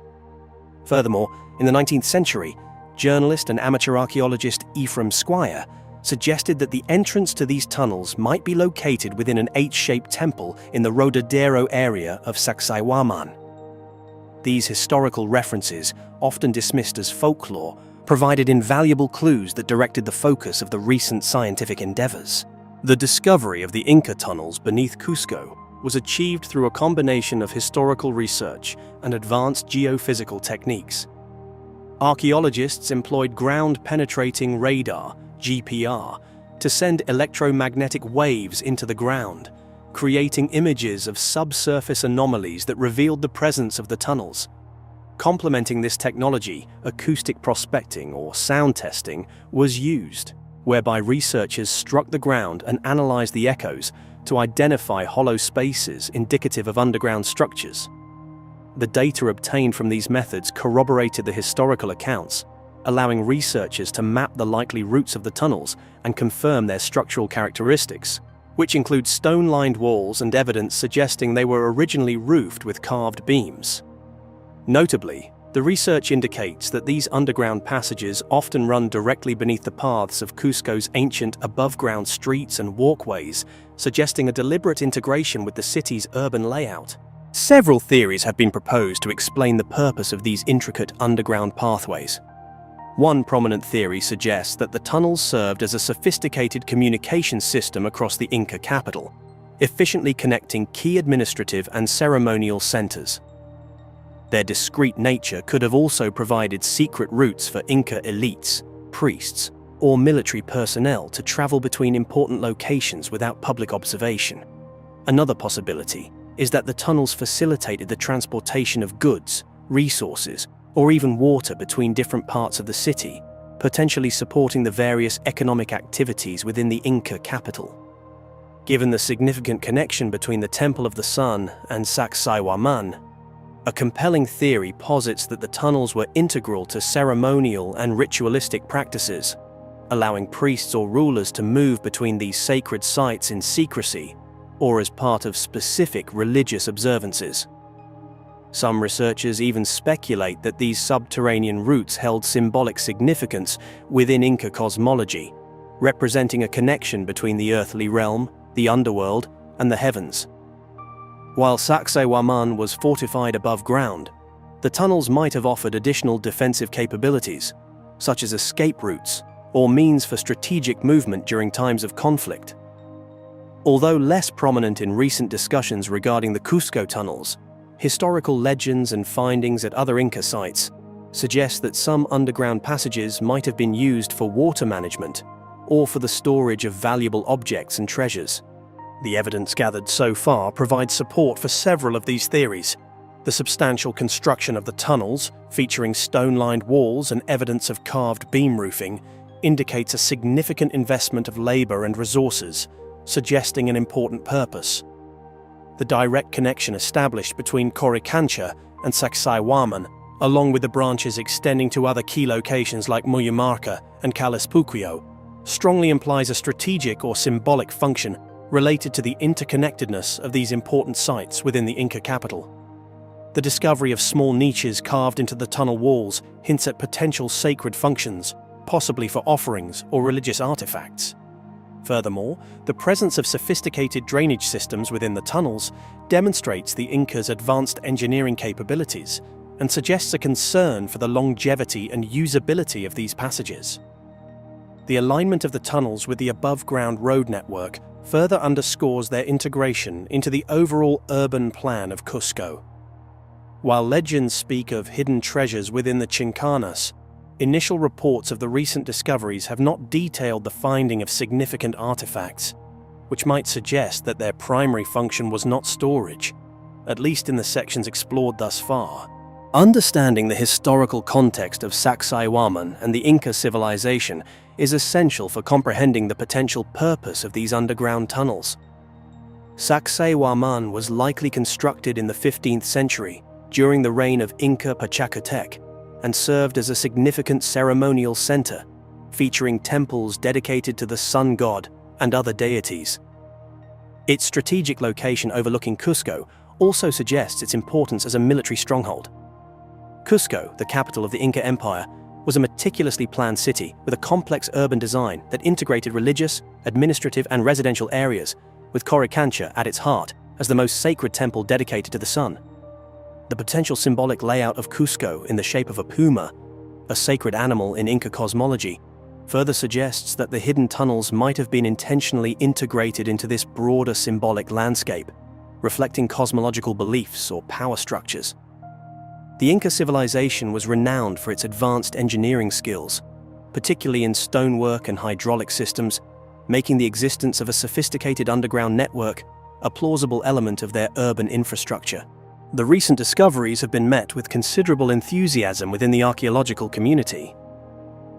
Furthermore, in the 19th century, journalist and amateur archaeologist Ephraim Squire suggested that the entrance to these tunnels might be located within an H-shaped temple in the Rodadero area of Sacsayhuaman. These historical references, often dismissed as folklore, provided invaluable clues that directed the focus of the recent scientific endeavors. The discovery of the Inca tunnels beneath Cusco was achieved through a combination of historical research and advanced geophysical techniques. Archaeologists employed ground-penetrating radar, GPR, to send electromagnetic waves into the ground, creating images of subsurface anomalies that revealed the presence of the tunnels. Complementing this technology, acoustic prospecting or sound testing was used, whereby researchers struck the ground and analyzed the echoes to identify hollow spaces indicative of underground structures. The data obtained from these methods corroborated the historical accounts, allowing researchers to map the likely routes of the tunnels and confirm their structural characteristics, which include stone-lined walls and evidence suggesting they were originally roofed with carved beams. Notably, the research indicates that these underground passages often run directly beneath the paths of Cusco's ancient above-ground streets and walkways, suggesting a deliberate integration with the city's urban layout. Several theories have been proposed to explain the purpose of these intricate underground pathways. One prominent theory suggests that the tunnels served as a sophisticated communication system across the Inca capital, efficiently connecting key administrative and ceremonial centers. Their discreet nature could have also provided secret routes for Inca elites, priests, or military personnel to travel between important locations without public observation. Another possibility is that the tunnels facilitated the transportation of goods, resources, or even water between different parts of the city, potentially supporting the various economic activities within the Inca capital. Given the significant connection between the Temple of the Sun and Sacsayhuaman, a compelling theory posits that the tunnels were integral to ceremonial and ritualistic practices, allowing priests or rulers to move between these sacred sites in secrecy or as part of specific religious observances. Some researchers even speculate that these subterranean routes held symbolic significance within Inca cosmology, representing a connection between the earthly realm, the underworld, and the heavens. While Sacsayhuaman was fortified above ground, the tunnels might have offered additional defensive capabilities, such as escape routes or means for strategic movement during times of conflict. Although less prominent in recent discussions regarding the Cusco tunnels, historical legends and findings at other Inca sites suggest that some underground passages might have been used for water management or for the storage of valuable objects and treasures. The evidence gathered so far provides support for several of these theories. The substantial construction of the tunnels, featuring stone-lined walls and evidence of carved beam roofing, indicates a significant investment of labor and resources, suggesting an important purpose. The direct connection established between Coricancha and Sacsayhuaman, along with the branches extending to other key locations like Muyamarca and Calispuquio, strongly implies a strategic or symbolic function related to the interconnectedness of these important sites within the Inca capital. The discovery of small niches carved into the tunnel walls hints at potential sacred functions, possibly for offerings or religious artifacts. Furthermore, the presence of sophisticated drainage systems within the tunnels demonstrates the Incas' advanced engineering capabilities and suggests a concern for the longevity and usability of these passages. The alignment of the tunnels with the above-ground road network further underscores their integration into the overall urban plan of Cusco. While legends speak of hidden treasures within the Chincanas, initial reports of the recent discoveries have not detailed the finding of significant artifacts, which might suggest that their primary function was not storage, at least in the sections explored thus far. Understanding the historical context of Sacsayhuaman and the Inca civilization is essential for comprehending the potential purpose of these underground tunnels. Sacsayhuaman was likely constructed in the 15th century during the reign of Inca Pachacutec and served as a significant ceremonial center, featuring temples dedicated to the sun god and other deities. Its strategic location overlooking Cusco also suggests its importance as a military stronghold. Cusco, the capital of the Inca Empire, was a meticulously planned city with a complex urban design that integrated religious, administrative, and residential areas, with Coricancha at its heart as the most sacred temple dedicated to the sun. The potential symbolic layout of Cusco in the shape of a puma, a sacred animal in Inca cosmology, further suggests that the hidden tunnels might have been intentionally integrated into this broader symbolic landscape, reflecting cosmological beliefs or power structures. The Inca civilization was renowned for its advanced engineering skills, particularly in stonework and hydraulic systems, making the existence of a sophisticated underground network a plausible element of their urban infrastructure. The recent discoveries have been met with considerable enthusiasm within the archaeological community.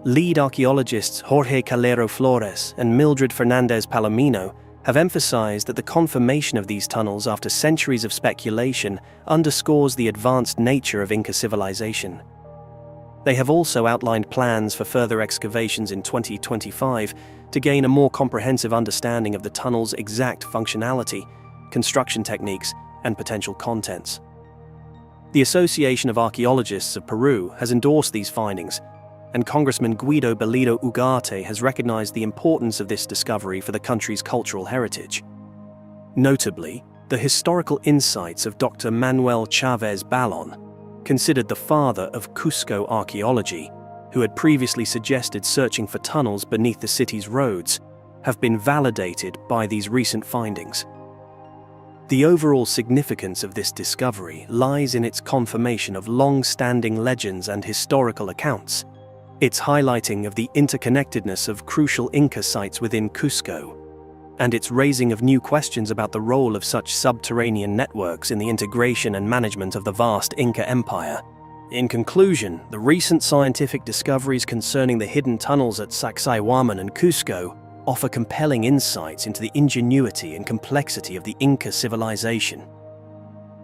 Lead archaeologists Jorge Calero Flores and Mildred Fernandez Palomino have emphasized that the confirmation of these tunnels after centuries of speculation underscores the advanced nature of Inca civilization. They have also outlined plans for further excavations in 2025 to gain a more comprehensive understanding of the tunnel's exact functionality, construction techniques, and potential contents. The Association of Archaeologists of Peru has endorsed these findings, and Congressman Guido Bellido Ugarte has recognized the importance of this discovery for the country's cultural heritage. Notably, the historical insights of Dr. Manuel Chavez Ballon, considered the father of Cusco archaeology, who had previously suggested searching for tunnels beneath the city's roads, have been validated by these recent findings. The overall significance of this discovery lies in its confirmation of long-standing legends and historical accounts, its highlighting of the interconnectedness of crucial Inca sites within Cusco, and its raising of new questions about the role of such subterranean networks in the integration and management of the vast Inca Empire. In conclusion, the recent scientific discoveries concerning the hidden tunnels at Sacsayhuaman and Cusco offer compelling insights into the ingenuity and complexity of the Inca civilization.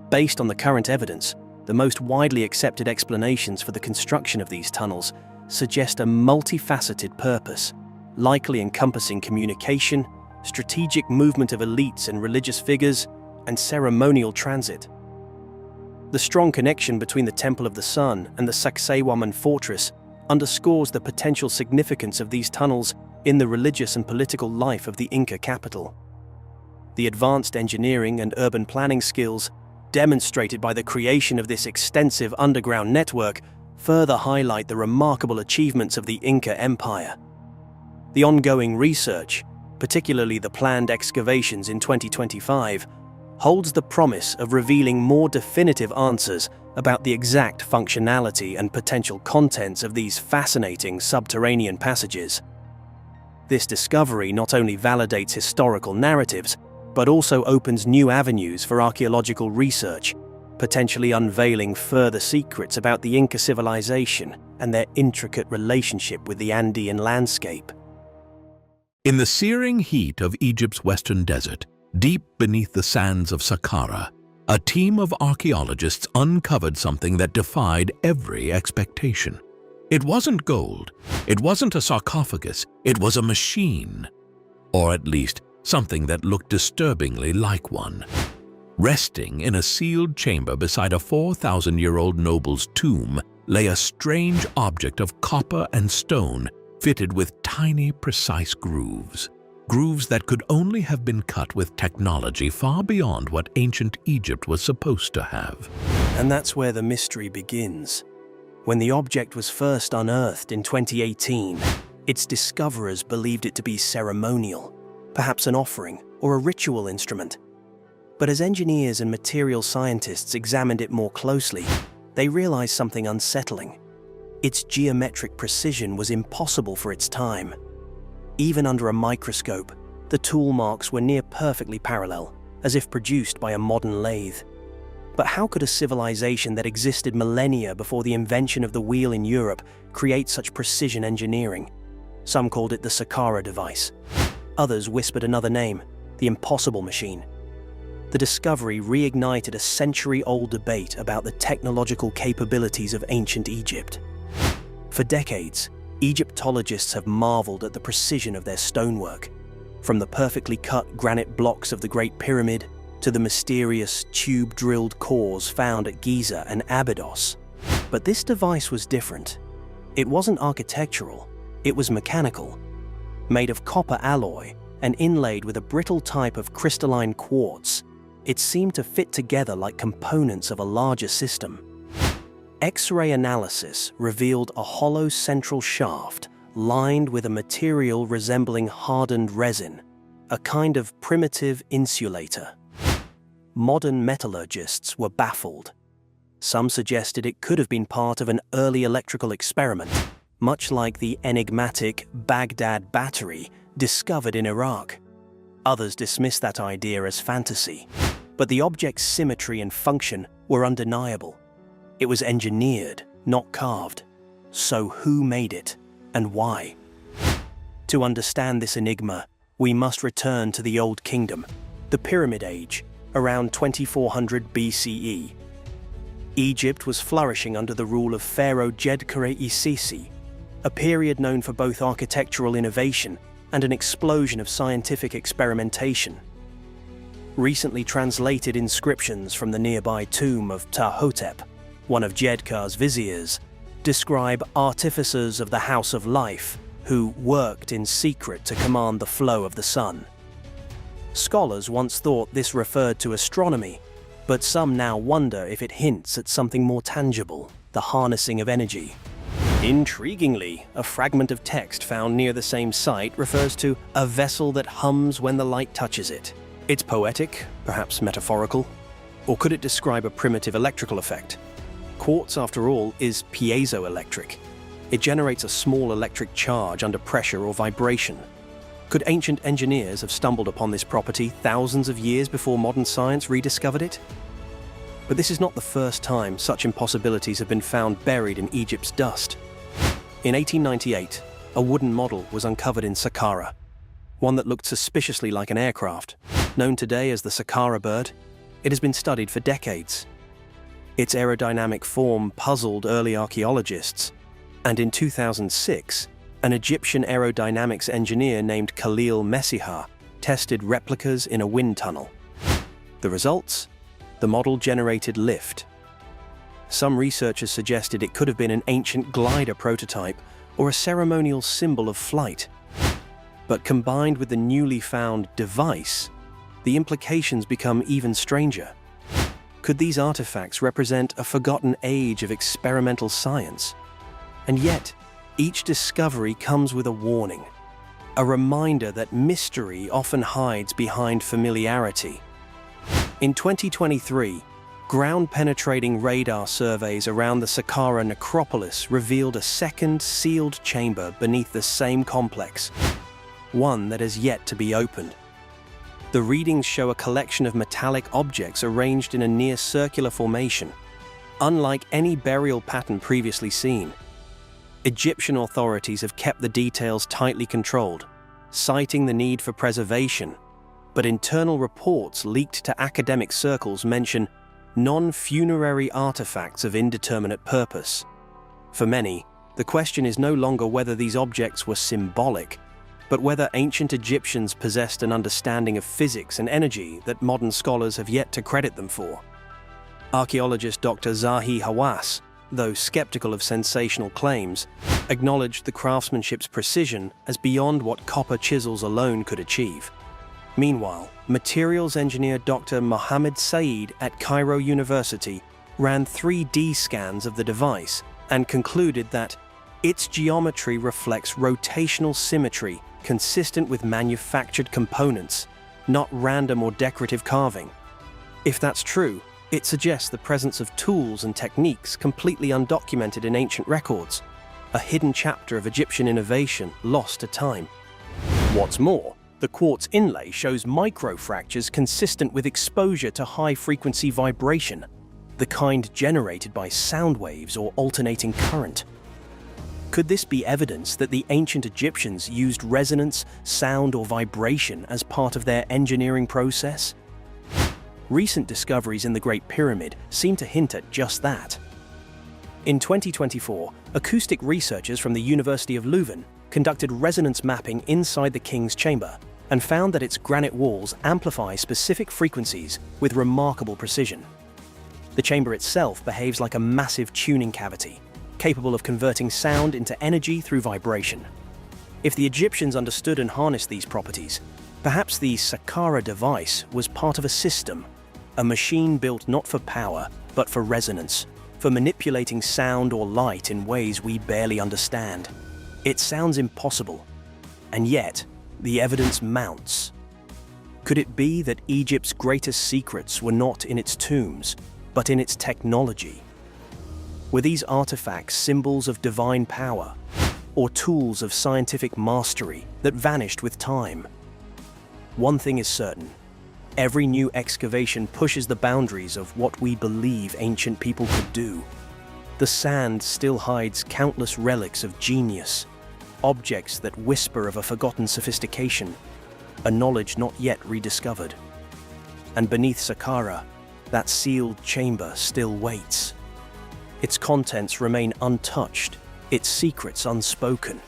Based on the current evidence, the most widely accepted explanations for the construction of these tunnels suggest a multifaceted purpose, likely encompassing communication, strategic movement of elites and religious figures, and ceremonial transit. The strong connection between the Temple of the Sun and the Sacsayhuaman fortress underscores the potential significance of these tunnels in the religious and political life of the Inca capital. The advanced engineering and urban planning skills demonstrated by the creation of this extensive underground network further highlight the remarkable achievements of the Inca Empire. The ongoing research, particularly the planned excavations in 2025, holds the promise of revealing more definitive answers about the exact functionality and potential contents of these fascinating subterranean passages. This discovery not only validates historical narratives, but also opens new avenues for archaeological research, potentially unveiling further secrets about the Inca civilization and their intricate relationship with the Andean landscape. In the searing heat of Egypt's western desert, deep beneath the sands of Sakara, a team of archaeologists uncovered something that defied every expectation. It wasn't gold, it wasn't a sarcophagus, it was a machine. Or at least, something that looked disturbingly like one. Resting in a sealed chamber beside a 4,000-year-old noble's tomb lay a strange object of copper and stone fitted with tiny, precise grooves. Grooves that could only have been cut with technology far beyond what ancient Egypt was supposed to have. And that's where the mystery begins. When the object was first unearthed in 2018, its discoverers believed it to be ceremonial, perhaps an offering or a ritual instrument. But as engineers and material scientists examined it more closely, they realized something unsettling. Its geometric precision was impossible for its time. Even under a microscope, the tool marks were near perfectly parallel, as if produced by a modern lathe. But how could a civilization that existed millennia before the invention of the wheel in Europe create such precision engineering? Some called it the Sakara device. Others whispered another name, the impossible machine. The discovery reignited a century-old debate about the technological capabilities of ancient Egypt. For decades, Egyptologists have marveled at the precision of their stonework, from the perfectly cut granite blocks of the Great Pyramid to the mysterious tube-drilled cores found at Giza and Abydos. But this device was different. It wasn't architectural, it was mechanical. Made of copper alloy and inlaid with a brittle type of crystalline quartz, it seemed to fit together like components of a larger system. X-ray analysis revealed a hollow central shaft lined with a material resembling hardened resin, a kind of primitive insulator. Modern metallurgists were baffled. Some suggested it could have been part of an early electrical experiment, much like the enigmatic Baghdad battery discovered in Iraq. Others dismissed that idea as fantasy, but the object's symmetry and function were undeniable. It was engineered, not carved. So who made it, and why? To understand this enigma, we must return to the Old Kingdom, the Pyramid Age, around 2400 BCE. Egypt was flourishing under the rule of Pharaoh Djedkare-Isisi, a period known for both architectural innovation and an explosion of scientific experimentation. Recently translated inscriptions from the nearby tomb of Ptahhotep, one of Djedkar's viziers, describe artificers of the House of Life who worked in secret to command the flow of the sun. Scholars once thought this referred to astronomy, but some now wonder if it hints at something more tangible, the harnessing of energy. Intriguingly, a fragment of text found near the same site refers to a vessel that hums when the light touches it. It's poetic, perhaps metaphorical, or could it describe a primitive electrical effect? Quartz, after all, is piezoelectric. It generates a small electric charge under pressure or vibration. Could ancient engineers have stumbled upon this property thousands of years before modern science rediscovered it? But this is not the first time such impossibilities have been found buried in Egypt's dust. In 1898, a wooden model was uncovered in Sakara, one that looked suspiciously like an aircraft. Known today as the Sakara bird, it has been studied for decades. Its aerodynamic form puzzled early archaeologists, and in 2006, an Egyptian aerodynamics engineer named Khalil Messihar tested replicas in a wind tunnel. The results? The model generated lift. Some researchers suggested it could have been an ancient glider prototype or a ceremonial symbol of flight. But combined with the newly found device, the implications become even stranger. Could these artifacts represent a forgotten age of experimental science? And yet, each discovery comes with a warning, a reminder that mystery often hides behind familiarity. In 2023, ground-penetrating radar surveys around the Sakara necropolis revealed a second sealed chamber beneath the same complex, one that has yet to be opened. The readings show a collection of metallic objects arranged in a near-circular formation, unlike any burial pattern previously seen. Egyptian authorities have kept the details tightly controlled, citing the need for preservation, but internal reports leaked to academic circles mention non-funerary artifacts of indeterminate purpose. For many, the question is no longer whether these objects were symbolic, but whether ancient Egyptians possessed an understanding of physics and energy that modern scholars have yet to credit them for. Archaeologist Dr. Zahi Hawass, though skeptical of sensational claims, acknowledged the craftsmanship's precision as beyond what copper chisels alone could achieve. Meanwhile, materials engineer Dr. Mohammed Saeed at Cairo University ran 3D scans of the device and concluded that its geometry reflects rotational symmetry consistent with manufactured components, not random or decorative carving. If that's true, it suggests the presence of tools and techniques completely undocumented in ancient records, a hidden chapter of Egyptian innovation lost to time. What's more, the quartz inlay shows microfractures consistent with exposure to high-frequency vibration, the kind generated by sound waves or alternating current. Could this be evidence that the ancient Egyptians used resonance, sound, or vibration as part of their engineering process? Recent discoveries in the Great Pyramid seem to hint at just that. In 2024, acoustic researchers from the University of Leuven conducted resonance mapping inside the King's Chamber and found that its granite walls amplify specific frequencies with remarkable precision. The chamber itself behaves like a massive tuning cavity, capable of converting sound into energy through vibration. If the Egyptians understood and harnessed these properties, perhaps the Sakara device was part of a system, a machine built not for power, but for resonance, for manipulating sound or light in ways we barely understand. It sounds impossible, and yet the evidence mounts. Could it be that Egypt's greatest secrets were not in its tombs, but in its technology? Were these artifacts symbols of divine power, or tools of scientific mastery that vanished with time? One thing is certain: every new excavation pushes the boundaries of what we believe ancient people could do. The sand still hides countless relics of genius, objects that whisper of a forgotten sophistication. a knowledge not yet rediscovered. And beneath Sakara, that sealed chamber still waits. Its contents remain untouched, its secrets unspoken.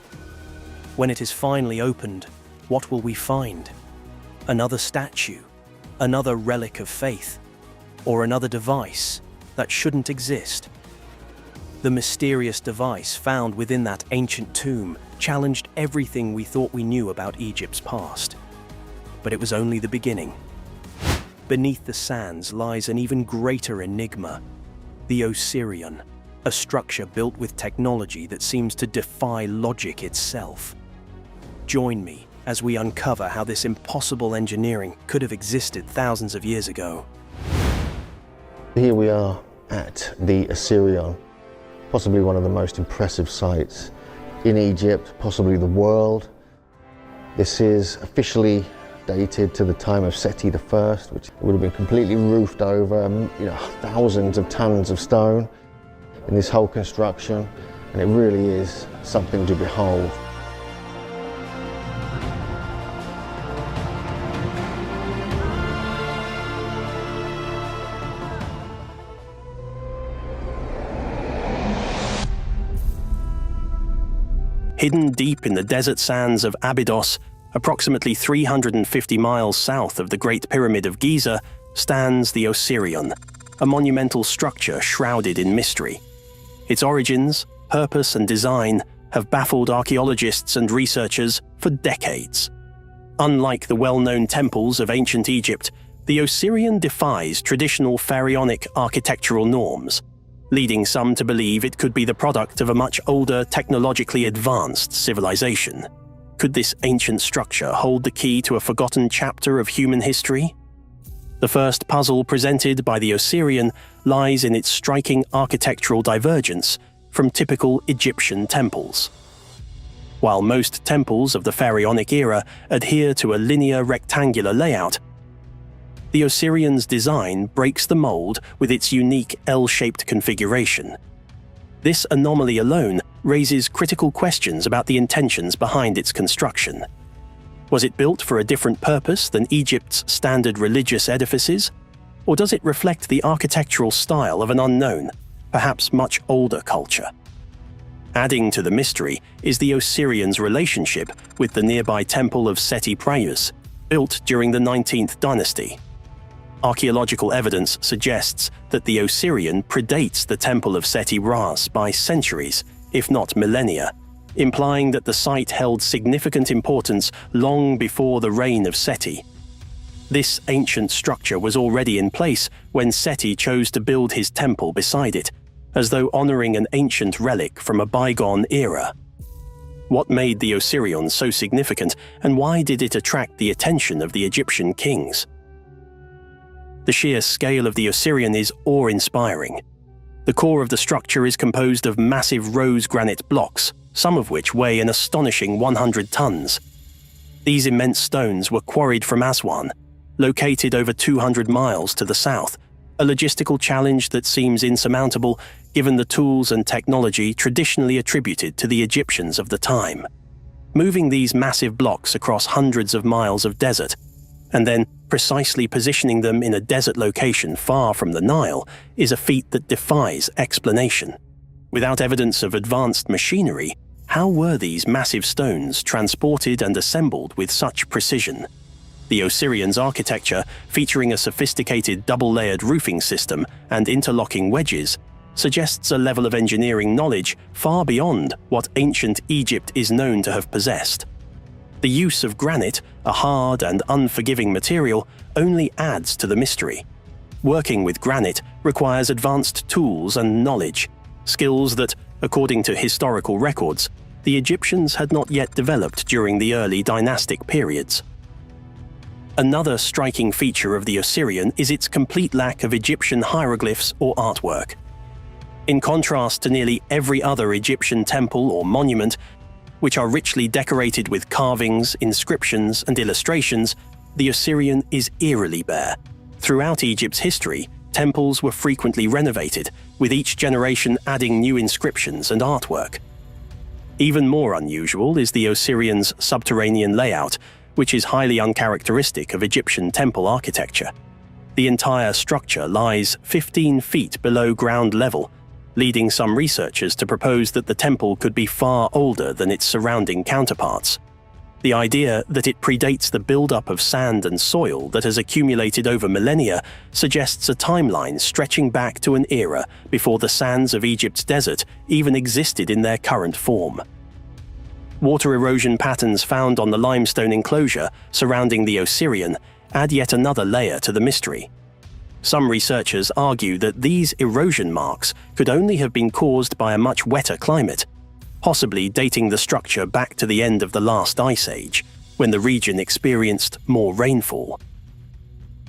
When it is finally opened, what will we find? Another statue, another relic of faith, or another device that shouldn't exist? The mysterious device found within that ancient tomb challenged everything we thought we knew about Egypt's past. But it was only the beginning. Beneath the sands lies an even greater enigma, the Osirion, a structure built with technology that seems to defy logic itself. Join me as we uncover how this impossible engineering could have existed thousands of years ago. Here we are at the Osirion, possibly one of the most impressive sites in Egypt, possibly the world. This is officially dated to the time of Seti I, which would have been completely roofed over, thousands of tons of stone in this whole construction, and it really is something to behold. Hidden deep in the desert sands of Abydos, approximately 350 miles south of the Great Pyramid of Giza, stands the Osirion, a monumental structure shrouded in mystery. Its origins, purpose, and design have baffled archaeologists and researchers for decades. Unlike the well-known temples of ancient Egypt, the Osirion defies traditional pharaonic architectural norms, leading some to believe it could be the product of a much older, technologically advanced civilization. Could this ancient structure hold the key to a forgotten chapter of human history? The first puzzle presented by the Osirion lies in its striking architectural divergence from typical Egyptian temples. While most temples of the pharaonic era adhere to a linear rectangular layout, the Osirion's design breaks the mold with its unique L-shaped configuration. This anomaly alone raises critical questions about the intentions behind its construction. Was it built for a different purpose than Egypt's standard religious edifices? Or does it reflect the architectural style of an unknown, perhaps much older culture? Adding to the mystery is the Osirion's relationship with the nearby temple of Seti Prayus, built during the 19th dynasty. Archaeological evidence suggests that the Osirion predates the temple of Seti Ras by centuries, if not millennia, implying that the site held significant importance long before the reign of Seti. This ancient structure was already in place when Seti chose to build his temple beside it, as though honoring an ancient relic from a bygone era. What made the Osirion so significant, and why did it attract the attention of the Egyptian kings? The sheer scale of the Osirion is awe-inspiring. The core of the structure is composed of massive rose granite blocks, some of which weigh an astonishing 100 tons. These immense stones were quarried from Aswan, located over 200 miles to the south, a logistical challenge that seems insurmountable given the tools and technology traditionally attributed to the Egyptians of the time. Moving these massive blocks across hundreds of miles of desert, and then precisely positioning them in a desert location far from the Nile, is a feat that defies explanation. Without evidence of advanced machinery, how were these massive stones transported and assembled with such precision? The Osirion's architecture, featuring a sophisticated double-layered roofing system and interlocking wedges, suggests a level of engineering knowledge far beyond what ancient Egypt is known to have possessed. The use of granite, a hard and unforgiving material, only adds to the mystery. Working with granite requires advanced tools and knowledge, skills that, according to historical records, the Egyptians had not yet developed during the early dynastic periods. Another striking feature of the Osirion is its complete lack of Egyptian hieroglyphs or artwork. In contrast to nearly every other Egyptian temple or monument, which are richly decorated with carvings, inscriptions, and illustrations, the Osirion is eerily bare. Throughout Egypt's history, temples were frequently renovated, with each generation adding new inscriptions and artwork. Even more unusual is the Osirion's subterranean layout, which is highly uncharacteristic of Egyptian temple architecture. The entire structure lies 15 feet below ground level, leading some researchers to propose that the temple could be far older than its surrounding counterparts. The idea that it predates the buildup of sand and soil that has accumulated over millennia suggests a timeline stretching back to an era before the sands of Egypt's desert even existed in their current form. Water erosion patterns found on the limestone enclosure surrounding the Osirion add yet another layer to the mystery. Some researchers argue that these erosion marks could only have been caused by a much wetter climate, possibly dating the structure back to the end of the last ice age, when the region experienced more rainfall.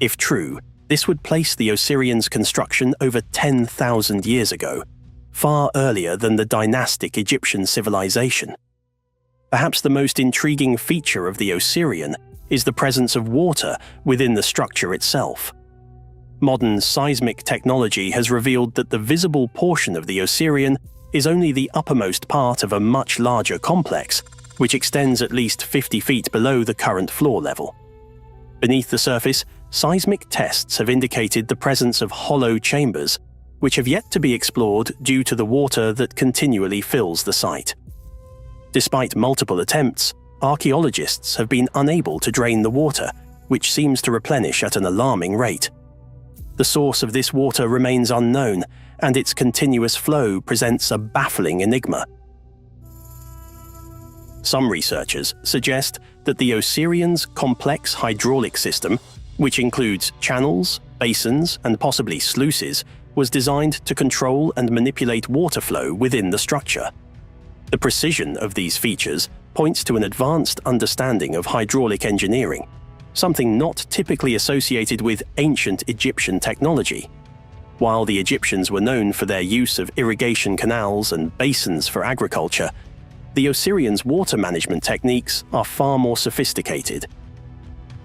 If true, this would place the Osirion's construction over 10,000 years ago, far earlier than the dynastic Egyptian civilization. Perhaps the most intriguing feature of the Osirion is the presence of water within the structure itself. Modern seismic technology has revealed that the visible portion of the Osirion is only the uppermost part of a much larger complex, which extends at least 50 feet below the current floor level. Beneath the surface, seismic tests have indicated the presence of hollow chambers, which have yet to be explored due to the water that continually fills the site. Despite multiple attempts, archaeologists have been unable to drain the water, which seems to replenish at an alarming rate. The source of this water remains unknown, and its continuous flow presents a baffling enigma. Some researchers suggest that the Osirion's complex hydraulic system, which includes channels, basins, and possibly sluices, was designed to control and manipulate water flow within the structure. The precision of these features points to an advanced understanding of hydraulic engineering, something not typically associated with ancient Egyptian technology. While the Egyptians were known for their use of irrigation canals and basins for agriculture, the Osirion's water management techniques are far more sophisticated.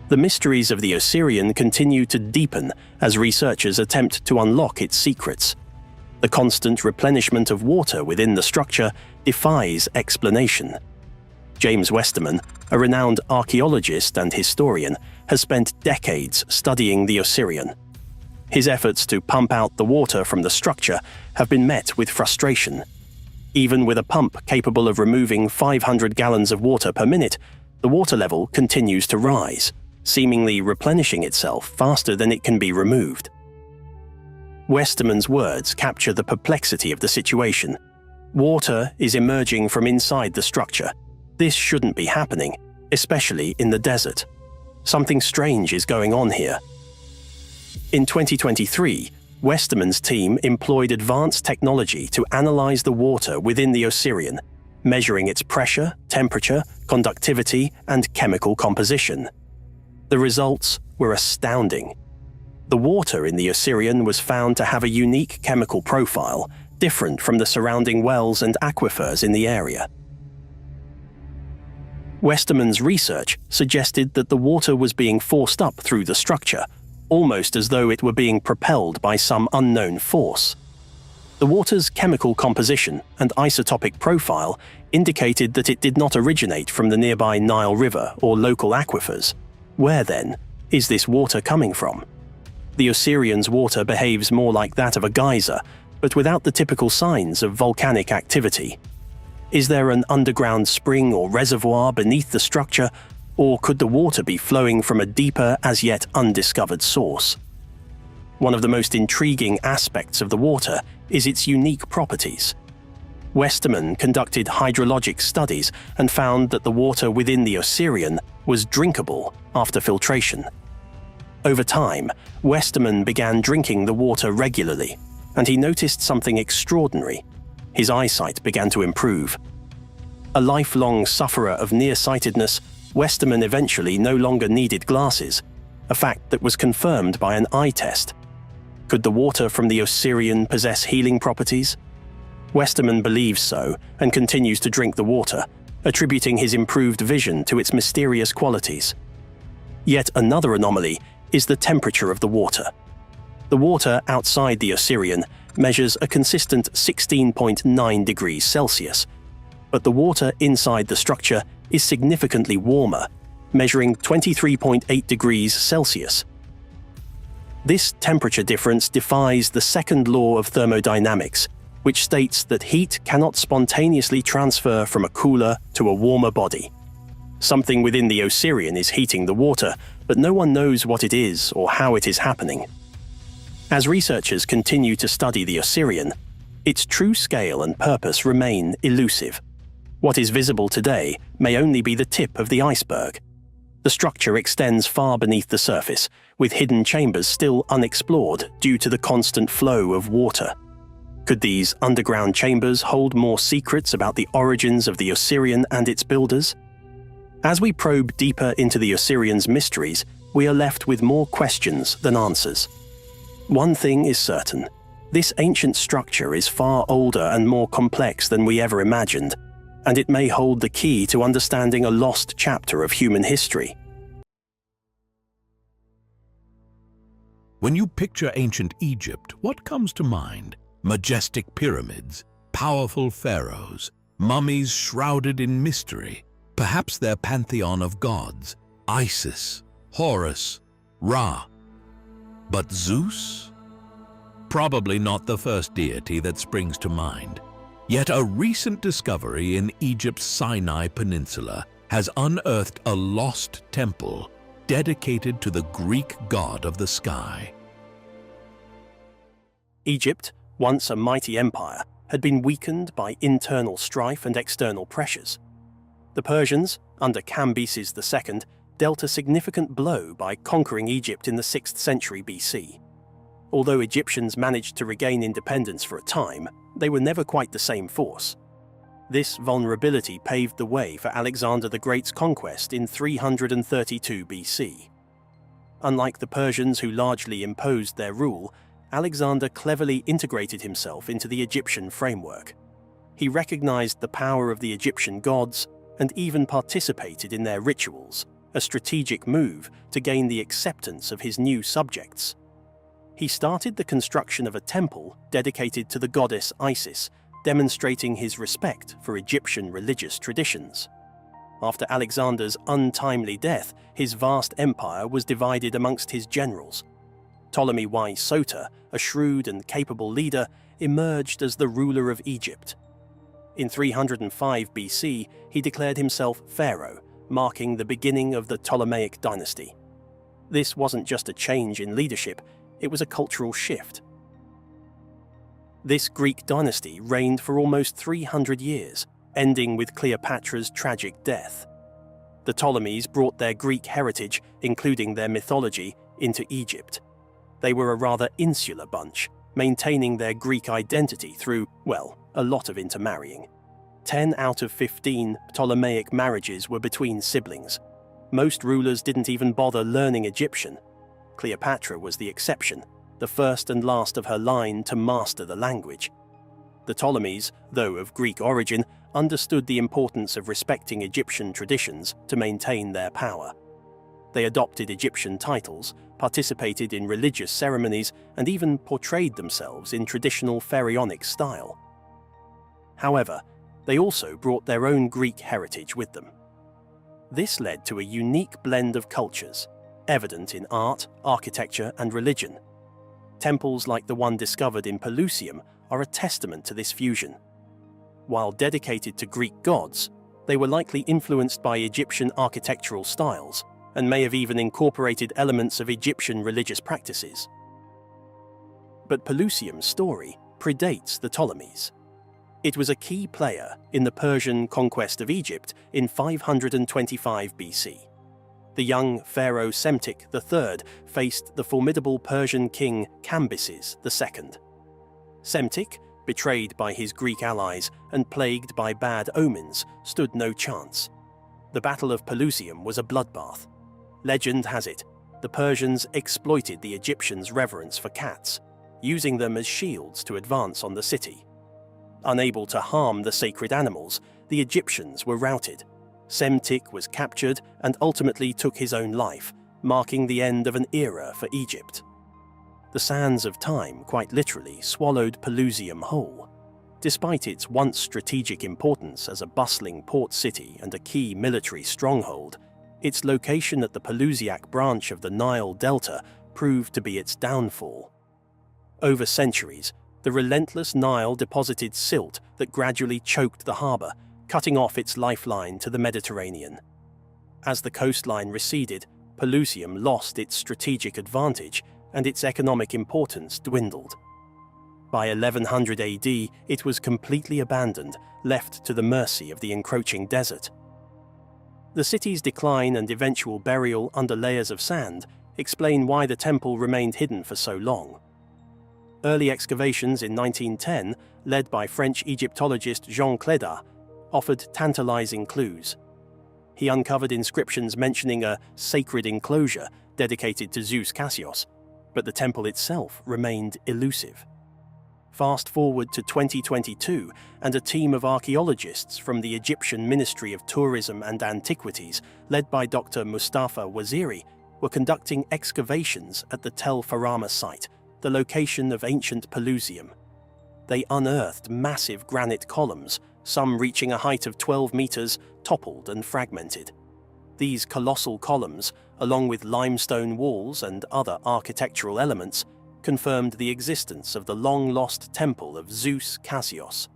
The mysteries of the Osirion continue to deepen as researchers attempt to unlock its secrets. The constant replenishment of water within the structure defies explanation. James Westerman, a renowned archaeologist and historian, has spent decades studying the Osirion. His efforts to pump out the water from the structure have been met with frustration. Even with a pump capable of removing 500 gallons of water per minute, the water level continues to rise, seemingly replenishing itself faster than it can be removed. Westerman's words capture the perplexity of the situation. Water is emerging from inside the structure. This shouldn't be happening, especially in the desert. Something strange is going on here. In 2023, Westerman's team employed advanced technology to analyze the water within the Osirion, measuring its pressure, temperature, conductivity, and chemical composition. The results were astounding. The water in the Osirion was found to have a unique chemical profile, different from the surrounding wells and aquifers in the area. Westerman's research suggested that the water was being forced up through the structure, almost as though it were being propelled by some unknown force. The water's chemical composition and isotopic profile indicated that it did not originate from the nearby Nile River or local aquifers. Where, then, is this water coming from? The Osirion's water behaves more like that of a geyser, but without the typical signs of volcanic activity. Is there an underground spring or reservoir beneath the structure, or could the water be flowing from a deeper, as yet undiscovered source? One of the most intriguing aspects of the water is its unique properties. Westerman conducted hydrologic studies and found that the water within the Osirion was drinkable after filtration. Over time, Westerman began drinking the water regularly, and he noticed something extraordinary. His eyesight began to improve. A lifelong sufferer of nearsightedness, Westerman eventually no longer needed glasses, a fact that was confirmed by an eye test. Could the water from the Osirion possess healing properties? Westerman believes so and continues to drink the water, attributing his improved vision to its mysterious qualities. Yet another anomaly is the temperature of the water. The water outside the Osirion measures a consistent 16.9 degrees Celsius, but the water inside the structure is significantly warmer, measuring 23.8 degrees Celsius. This temperature difference defies the second law of thermodynamics, which states that heat cannot spontaneously transfer from a cooler to a warmer body. Something within the Osirion is heating the water, but no one knows what it is or how it is happening. As researchers continue to study the Osirion, its true scale and purpose remain elusive. What is visible today may only be the tip of the iceberg. The structure extends far beneath the surface, with hidden chambers still unexplored due to the constant flow of water. Could these underground chambers hold more secrets about the origins of the Osirion and its builders? As we probe deeper into the Osirion's mysteries, we are left with more questions than answers. One thing is certain: this ancient structure is far older and more complex than we ever imagined, and it may hold the key to understanding a lost chapter of human history. When you picture ancient Egypt, what comes to mind? Majestic pyramids, powerful pharaohs, mummies shrouded in mystery, perhaps their pantheon of gods, Isis, Horus, Ra. But Zeus? Probably not the first deity that springs to mind. Yet a recent discovery in Egypt's Sinai Peninsula has unearthed a lost temple dedicated to the Greek god of the sky. Egypt, once a mighty empire, had been weakened by internal strife and external pressures. The Persians, under Cambyses II, dealt a significant blow by conquering Egypt in the 6th century BC. Although Egyptians managed to regain independence for a time, they were never quite the same force. This vulnerability paved the way for Alexander the Great's conquest in 332 BC. Unlike the Persians, who largely imposed their rule, Alexander cleverly integrated himself into the Egyptian framework. He recognized the power of the Egyptian gods and even participated in their rituals, a strategic move to gain the acceptance of his new subjects. He started the construction of a temple dedicated to the goddess Isis, demonstrating his respect for Egyptian religious traditions. After Alexander's untimely death, his vast empire was divided amongst his generals. Ptolemy I Soter, a shrewd and capable leader, emerged as the ruler of Egypt. In 305 BC, he declared himself pharaoh, marking the beginning of the Ptolemaic dynasty. This wasn't just a change in leadership, it was a cultural shift. This Greek dynasty reigned for almost 300 years, ending with Cleopatra's tragic death. The Ptolemies brought their Greek heritage, including their mythology, into Egypt. They were a rather insular bunch, maintaining their Greek identity through, well, a lot of intermarrying. 10 out of 15 Ptolemaic marriages were between siblings. Most rulers didn't even bother learning Egyptian. Cleopatra was the exception, the first and last of her line to master the language. The Ptolemies, though of Greek origin, understood the importance of respecting Egyptian traditions to maintain their power. They adopted Egyptian titles, participated in religious ceremonies, and even portrayed themselves in traditional pharaonic style. However, they also brought their own Greek heritage with them. This led to a unique blend of cultures, evident in art, architecture, and religion. Temples like the one discovered in Pelusium are a testament to this fusion. While dedicated to Greek gods, they were likely influenced by Egyptian architectural styles, and may have even incorporated elements of Egyptian religious practices. But Pelusium's story predates the Ptolemies. It was a key player in the Persian conquest of Egypt in 525 BC. The young pharaoh Psemtik III faced the formidable Persian king Cambyses II. Psemtik, betrayed by his Greek allies and plagued by bad omens, stood no chance. The Battle of Pelusium was a bloodbath. Legend has it, the Persians exploited the Egyptians' reverence for cats, using them as shields to advance on the city. Unable to harm the sacred animals, the Egyptians were routed. Psemtik was captured and ultimately took his own life, marking the end of an era for Egypt. The sands of time quite literally swallowed Pelusium whole. Despite its once strategic importance as a bustling port city and a key military stronghold, its location at the Pelusiac branch of the Nile Delta proved to be its downfall. Over centuries, the relentless Nile deposited silt that gradually choked the harbour, cutting off its lifeline to the Mediterranean. As the coastline receded, Pelusium lost its strategic advantage and its economic importance dwindled. By 1100 AD, it was completely abandoned, left to the mercy of the encroaching desert. The city's decline and eventual burial under layers of sand explain why the temple remained hidden for so long. Early excavations in 1910, led by French Egyptologist Jean Clédat, offered tantalizing clues. He uncovered inscriptions mentioning a sacred enclosure dedicated to Zeus Cassius, but the temple itself remained elusive. Fast forward to 2022, and a team of archaeologists from the Egyptian Ministry of Tourism and Antiquities, led by Dr. Mustafa Waziri, were conducting excavations at the Tel Farama site, the location of ancient Pelusium. They unearthed massive granite columns, some reaching a height of 12 meters, toppled and fragmented. These colossal columns, along with limestone walls and other architectural elements, confirmed the existence of the long-lost temple of Zeus Cassius.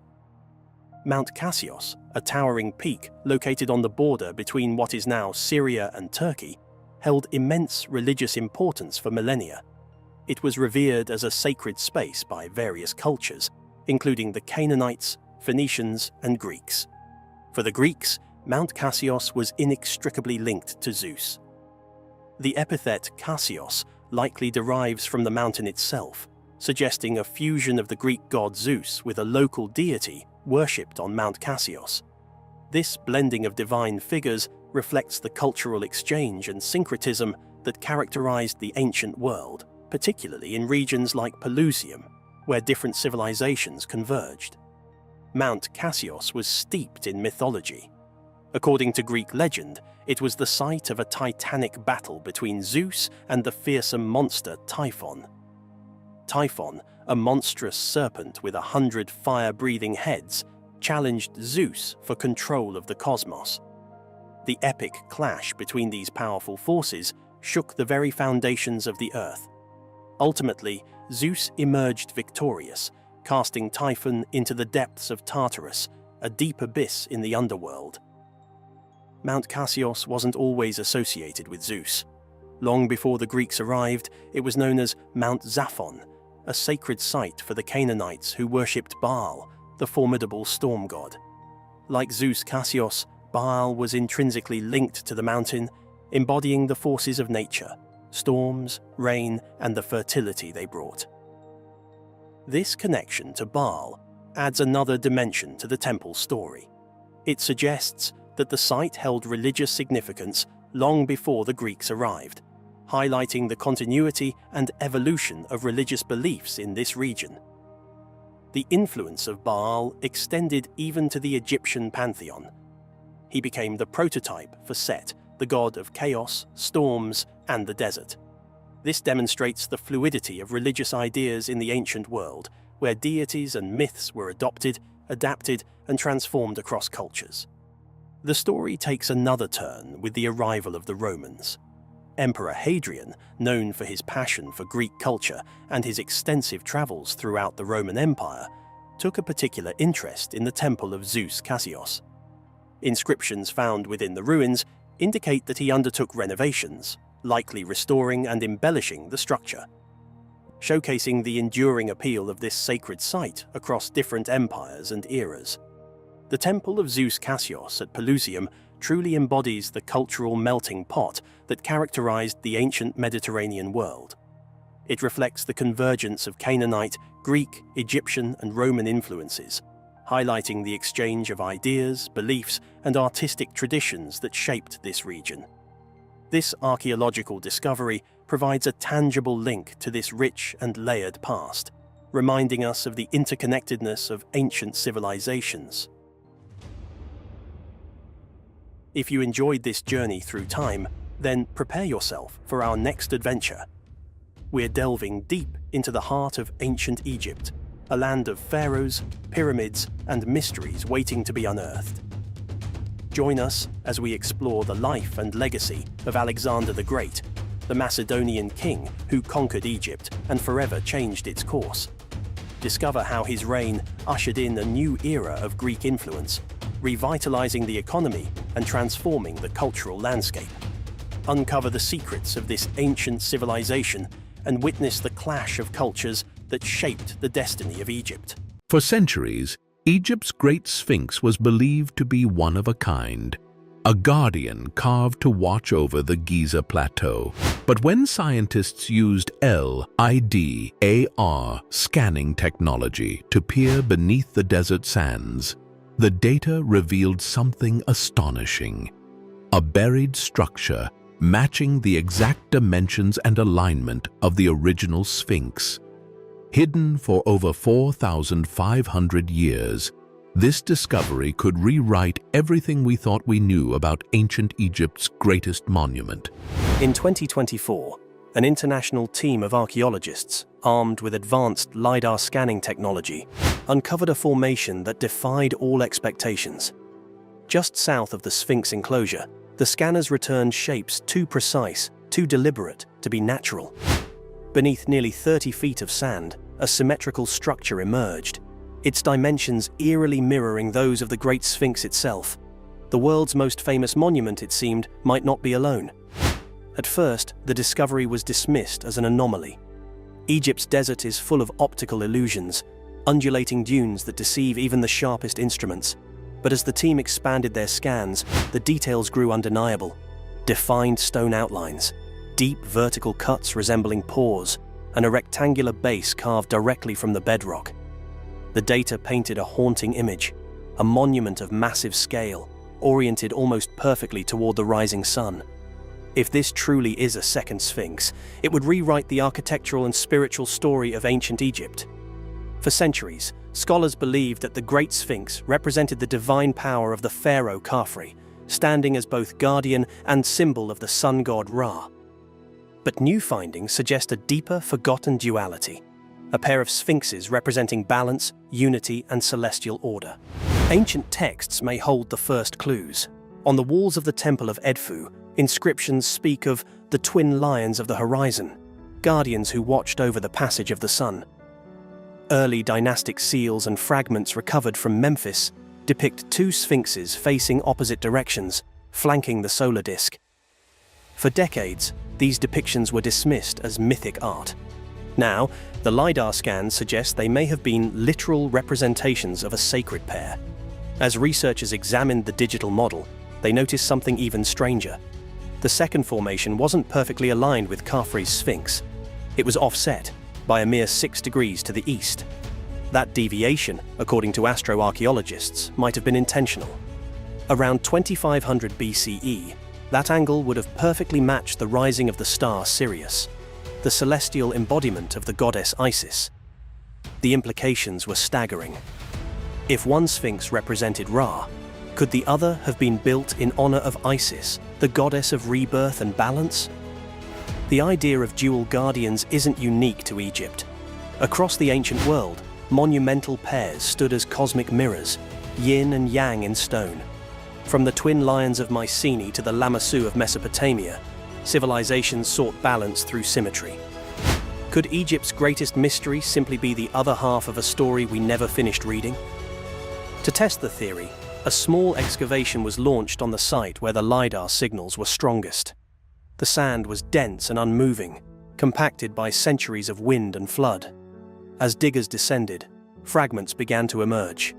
Mount Cassius, a towering peak located on the border between what is now Syria and Turkey, held immense religious importance for millennia. It was revered as a sacred space by various cultures, including the Canaanites, Phoenicians, and Greeks. For the Greeks, Mount Cassius was inextricably linked to Zeus. The epithet Cassius likely derives from the mountain itself, suggesting a fusion of the Greek god Zeus with a local deity worshipped on Mount Cassius. This blending of divine figures reflects the cultural exchange and syncretism that characterized the ancient world, particularly in regions like Pelusium, where different civilizations converged. Mount Cassius was steeped in mythology. According to Greek legend, it was the site of a titanic battle between Zeus and the fearsome monster Typhon. Typhon, a monstrous serpent with 100 fire-breathing heads, challenged Zeus for control of the cosmos. The epic clash between these powerful forces shook the very foundations of the earth. Ultimately, Zeus emerged victorious, casting Typhon into the depths of Tartarus, a deep abyss in the underworld. Mount Cassius wasn't always associated with Zeus. Long before the Greeks arrived, it was known as Mount Zaphon, a sacred site for the Canaanites who worshipped Baal, the formidable storm god. Like Zeus Cassius, Baal was intrinsically linked to the mountain, embodying the forces of nature, storms, rain, and the fertility they brought. This connection to Baal adds another dimension to the temple's story. It suggests that the site held religious significance long before the Greeks arrived, highlighting the continuity and evolution of religious beliefs in this region. The influence of Baal extended even to the Egyptian pantheon. He became the prototype for Set, the god of chaos, storms, and the desert. This demonstrates the fluidity of religious ideas in the ancient world, where deities and myths were adopted, adapted, and transformed across cultures. The story takes another turn with the arrival of the Romans. Emperor Hadrian, known for his passion for Greek culture and his extensive travels throughout the Roman Empire, took a particular interest in the temple of Zeus Cassius. Inscriptions found within the ruins indicate that he undertook renovations, likely restoring and embellishing the structure, showcasing the enduring appeal of this sacred site across different empires and eras. The Temple of Zeus Cassius at Pelusium truly embodies the cultural melting pot that characterized the ancient Mediterranean world. It reflects the convergence of Canaanite, Greek, Egyptian, and Roman influences, highlighting the exchange of ideas, beliefs, and artistic traditions that shaped this region. This archaeological discovery provides a tangible link to this rich and layered past, reminding us of the interconnectedness of ancient civilizations. If you enjoyed this journey through time, then prepare yourself for our next adventure. We're delving deep into the heart of ancient Egypt, a land of pharaohs, pyramids, and mysteries waiting to be unearthed. Join us as we explore the life and legacy of Alexander the Great, the Macedonian king who conquered Egypt and forever changed its course. Discover how his reign ushered in a new era of Greek influence, revitalizing the economy and transforming the cultural landscape. Uncover the secrets of this ancient civilization and witness the clash of cultures that shaped the destiny of Egypt. For centuries, Egypt's Great Sphinx was believed to be one of a kind, a guardian carved to watch over the Giza Plateau. But when scientists used LIDAR scanning technology to peer beneath the desert sands, the data revealed something astonishing: a buried structure matching the exact dimensions and alignment of the original Sphinx. Hidden for over 4,500 years, this discovery could rewrite everything we thought we knew about ancient Egypt's greatest monument. In 2024, an international team of archaeologists, armed with advanced LiDAR scanning technology, uncovered a formation that defied all expectations. Just south of the Sphinx enclosure, the scanners returned shapes too precise, too deliberate to be natural. Beneath nearly 30 feet of sand, a symmetrical structure emerged, its dimensions eerily mirroring those of the Great Sphinx itself. The world's most famous monument, it seemed, might not be alone. At first, the discovery was dismissed as an anomaly. Egypt's desert is full of optical illusions, undulating dunes that deceive even the sharpest instruments. But as the team expanded their scans, the details grew undeniable. Defined stone outlines, deep vertical cuts resembling pores, and a rectangular base carved directly from the bedrock. The data painted a haunting image, a monument of massive scale, oriented almost perfectly toward the rising sun. If this truly is a second Sphinx, it would rewrite the architectural and spiritual story of ancient Egypt. For centuries, scholars believed that the Great Sphinx represented the divine power of the pharaoh Khafre, standing as both guardian and symbol of the sun god Ra. But new findings suggest a deeper, forgotten duality, a pair of sphinxes representing balance, unity, and celestial order. Ancient texts may hold the first clues. On the walls of the Temple of Edfu, inscriptions speak of the twin lions of the horizon, guardians who watched over the passage of the sun. Early dynastic seals and fragments recovered from Memphis depict two sphinxes facing opposite directions, flanking the solar disk. For decades, these depictions were dismissed as mythic art. Now, the LiDAR scans suggest they may have been literal representations of a sacred pair. As researchers examined the digital model, they noticed something even stranger. The second formation wasn't perfectly aligned with Khafre's Sphinx. It was offset by a mere 6 degrees to the east. That deviation, according to astroarchaeologists, might have been intentional. Around 2500 BCE, that angle would have perfectly matched the rising of the star Sirius, the celestial embodiment of the goddess Isis. The implications were staggering. If one Sphinx represented Ra, could the other have been built in honor of Isis, the goddess of rebirth and balance? The idea of dual guardians isn't unique to Egypt. Across the ancient world, monumental pairs stood as cosmic mirrors, yin and yang in stone. From the twin lions of Mycenae to the Lamassu of Mesopotamia, civilizations sought balance through symmetry. Could Egypt's greatest mystery simply be the other half of a story we never finished reading? To test the theory, a small excavation was launched on the site where the LiDAR signals were strongest. The sand was dense and unmoving, compacted by centuries of wind and flood. As diggers descended, fragments began to emerge.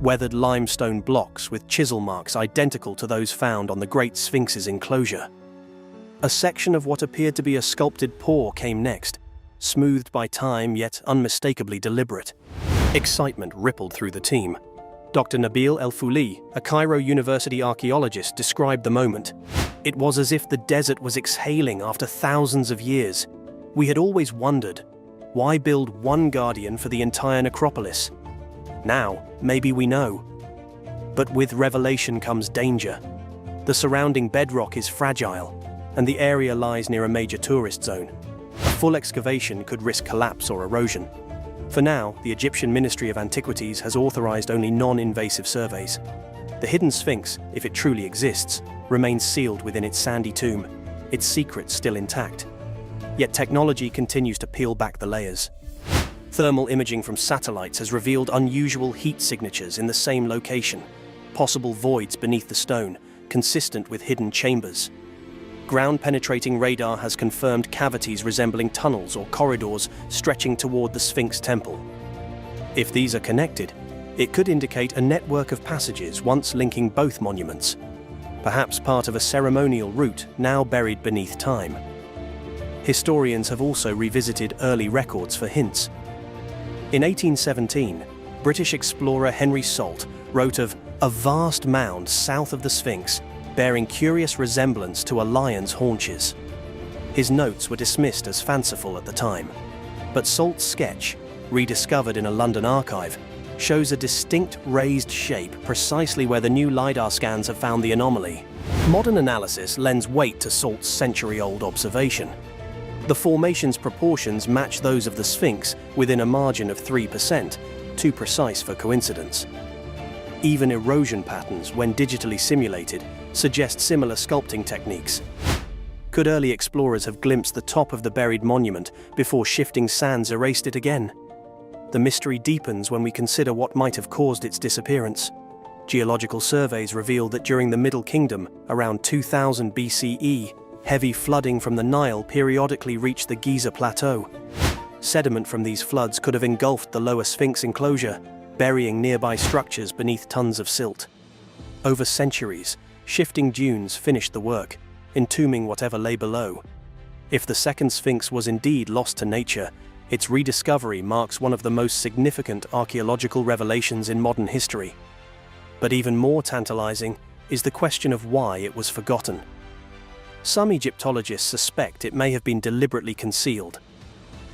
Weathered limestone blocks with chisel marks identical to those found on the Great Sphinx's enclosure. A section of what appeared to be a sculpted paw came next, smoothed by time yet unmistakably deliberate. Excitement rippled through the team. Dr. Nabil El-Fouli, a Cairo University archaeologist, described the moment. It was as if the desert was exhaling after thousands of years. We had always wondered, why build one guardian for the entire necropolis? Now, maybe we know. But with revelation comes danger. The surrounding bedrock is fragile, and the area lies near a major tourist zone. A full excavation could risk collapse or erosion. For now, the Egyptian Ministry of Antiquities has authorized only non-invasive surveys. The hidden Sphinx, if it truly exists, remains sealed within its sandy tomb, its secrets still intact. Yet technology continues to peel back the layers. Thermal imaging from satellites has revealed unusual heat signatures in the same location, possible voids beneath the stone, consistent with hidden chambers. Ground-penetrating radar has confirmed cavities resembling tunnels or corridors stretching toward the Sphinx temple. If these are connected, it could indicate a network of passages once linking both monuments, perhaps part of a ceremonial route now buried beneath time. Historians have also revisited early records for hints. In 1817, British explorer Henry Salt wrote of a vast mound south of the Sphinx bearing curious resemblance to a lion's haunches. His notes were dismissed as fanciful at the time, but Salt's sketch, rediscovered in a London archive, shows a distinct raised shape precisely where the new LiDAR scans have found the anomaly. Modern analysis lends weight to Salt's century-old observation. The formation's proportions match those of the Sphinx within a margin of 3%, too precise for coincidence. Even erosion patterns, when digitally simulated, suggest similar sculpting techniques. Could early explorers have glimpsed the top of the buried monument before shifting sands erased it again? The mystery deepens when we consider what might have caused its disappearance. Geological surveys reveal that during the Middle Kingdom, around 2000 BCE, heavy flooding from the Nile periodically reached the Giza Plateau. Sediment from these floods could have engulfed the lower Sphinx enclosure, burying nearby structures beneath tons of silt. Over centuries, shifting dunes finished the work, entombing whatever lay below. If the second Sphinx was indeed lost to nature, its rediscovery marks one of the most significant archaeological revelations in modern history. But even more tantalizing is the question of why it was forgotten. Some Egyptologists suspect it may have been deliberately concealed.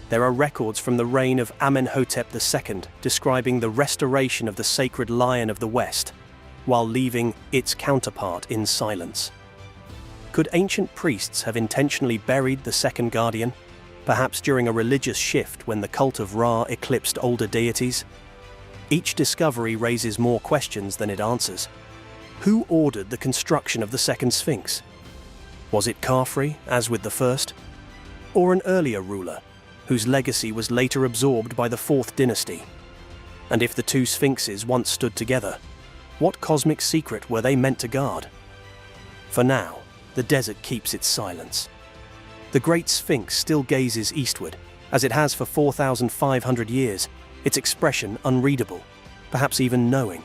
There are records from the reign of Amenhotep II describing the restoration of the sacred lion of the West, while leaving its counterpart in silence. Could ancient priests have intentionally buried the second guardian, perhaps during a religious shift when the cult of Ra eclipsed older deities? Each discovery raises more questions than it answers. Who ordered the construction of the second Sphinx? Was it Khafre, as with the first? Or an earlier ruler, whose legacy was later absorbed by the Fourth Dynasty? And if the two Sphinxes once stood together, what cosmic secret were they meant to guard? For now, the desert keeps its silence. The Great Sphinx still gazes eastward, as it has for 4,500 years, its expression unreadable, perhaps even knowing.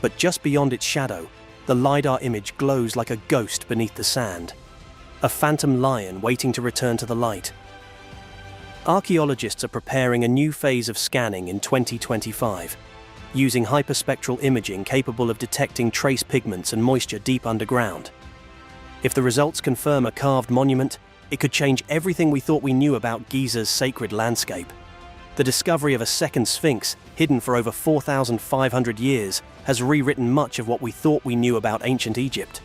But just beyond its shadow, the LiDAR image glows like a ghost beneath the sand, a phantom lion waiting to return to the light. Archaeologists are preparing a new phase of scanning in 2025, using hyperspectral imaging capable of detecting trace pigments and moisture deep underground. If the results confirm a carved monument, it could change everything we thought we knew about Giza's sacred landscape. The discovery of a second Sphinx, hidden for over 4,500 years, has rewritten much of what we thought we knew about ancient Egypt.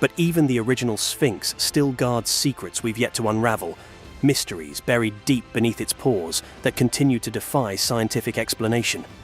But even the original Sphinx still guards secrets we've yet to unravel, mysteries buried deep beneath its pores that continue to defy scientific explanation.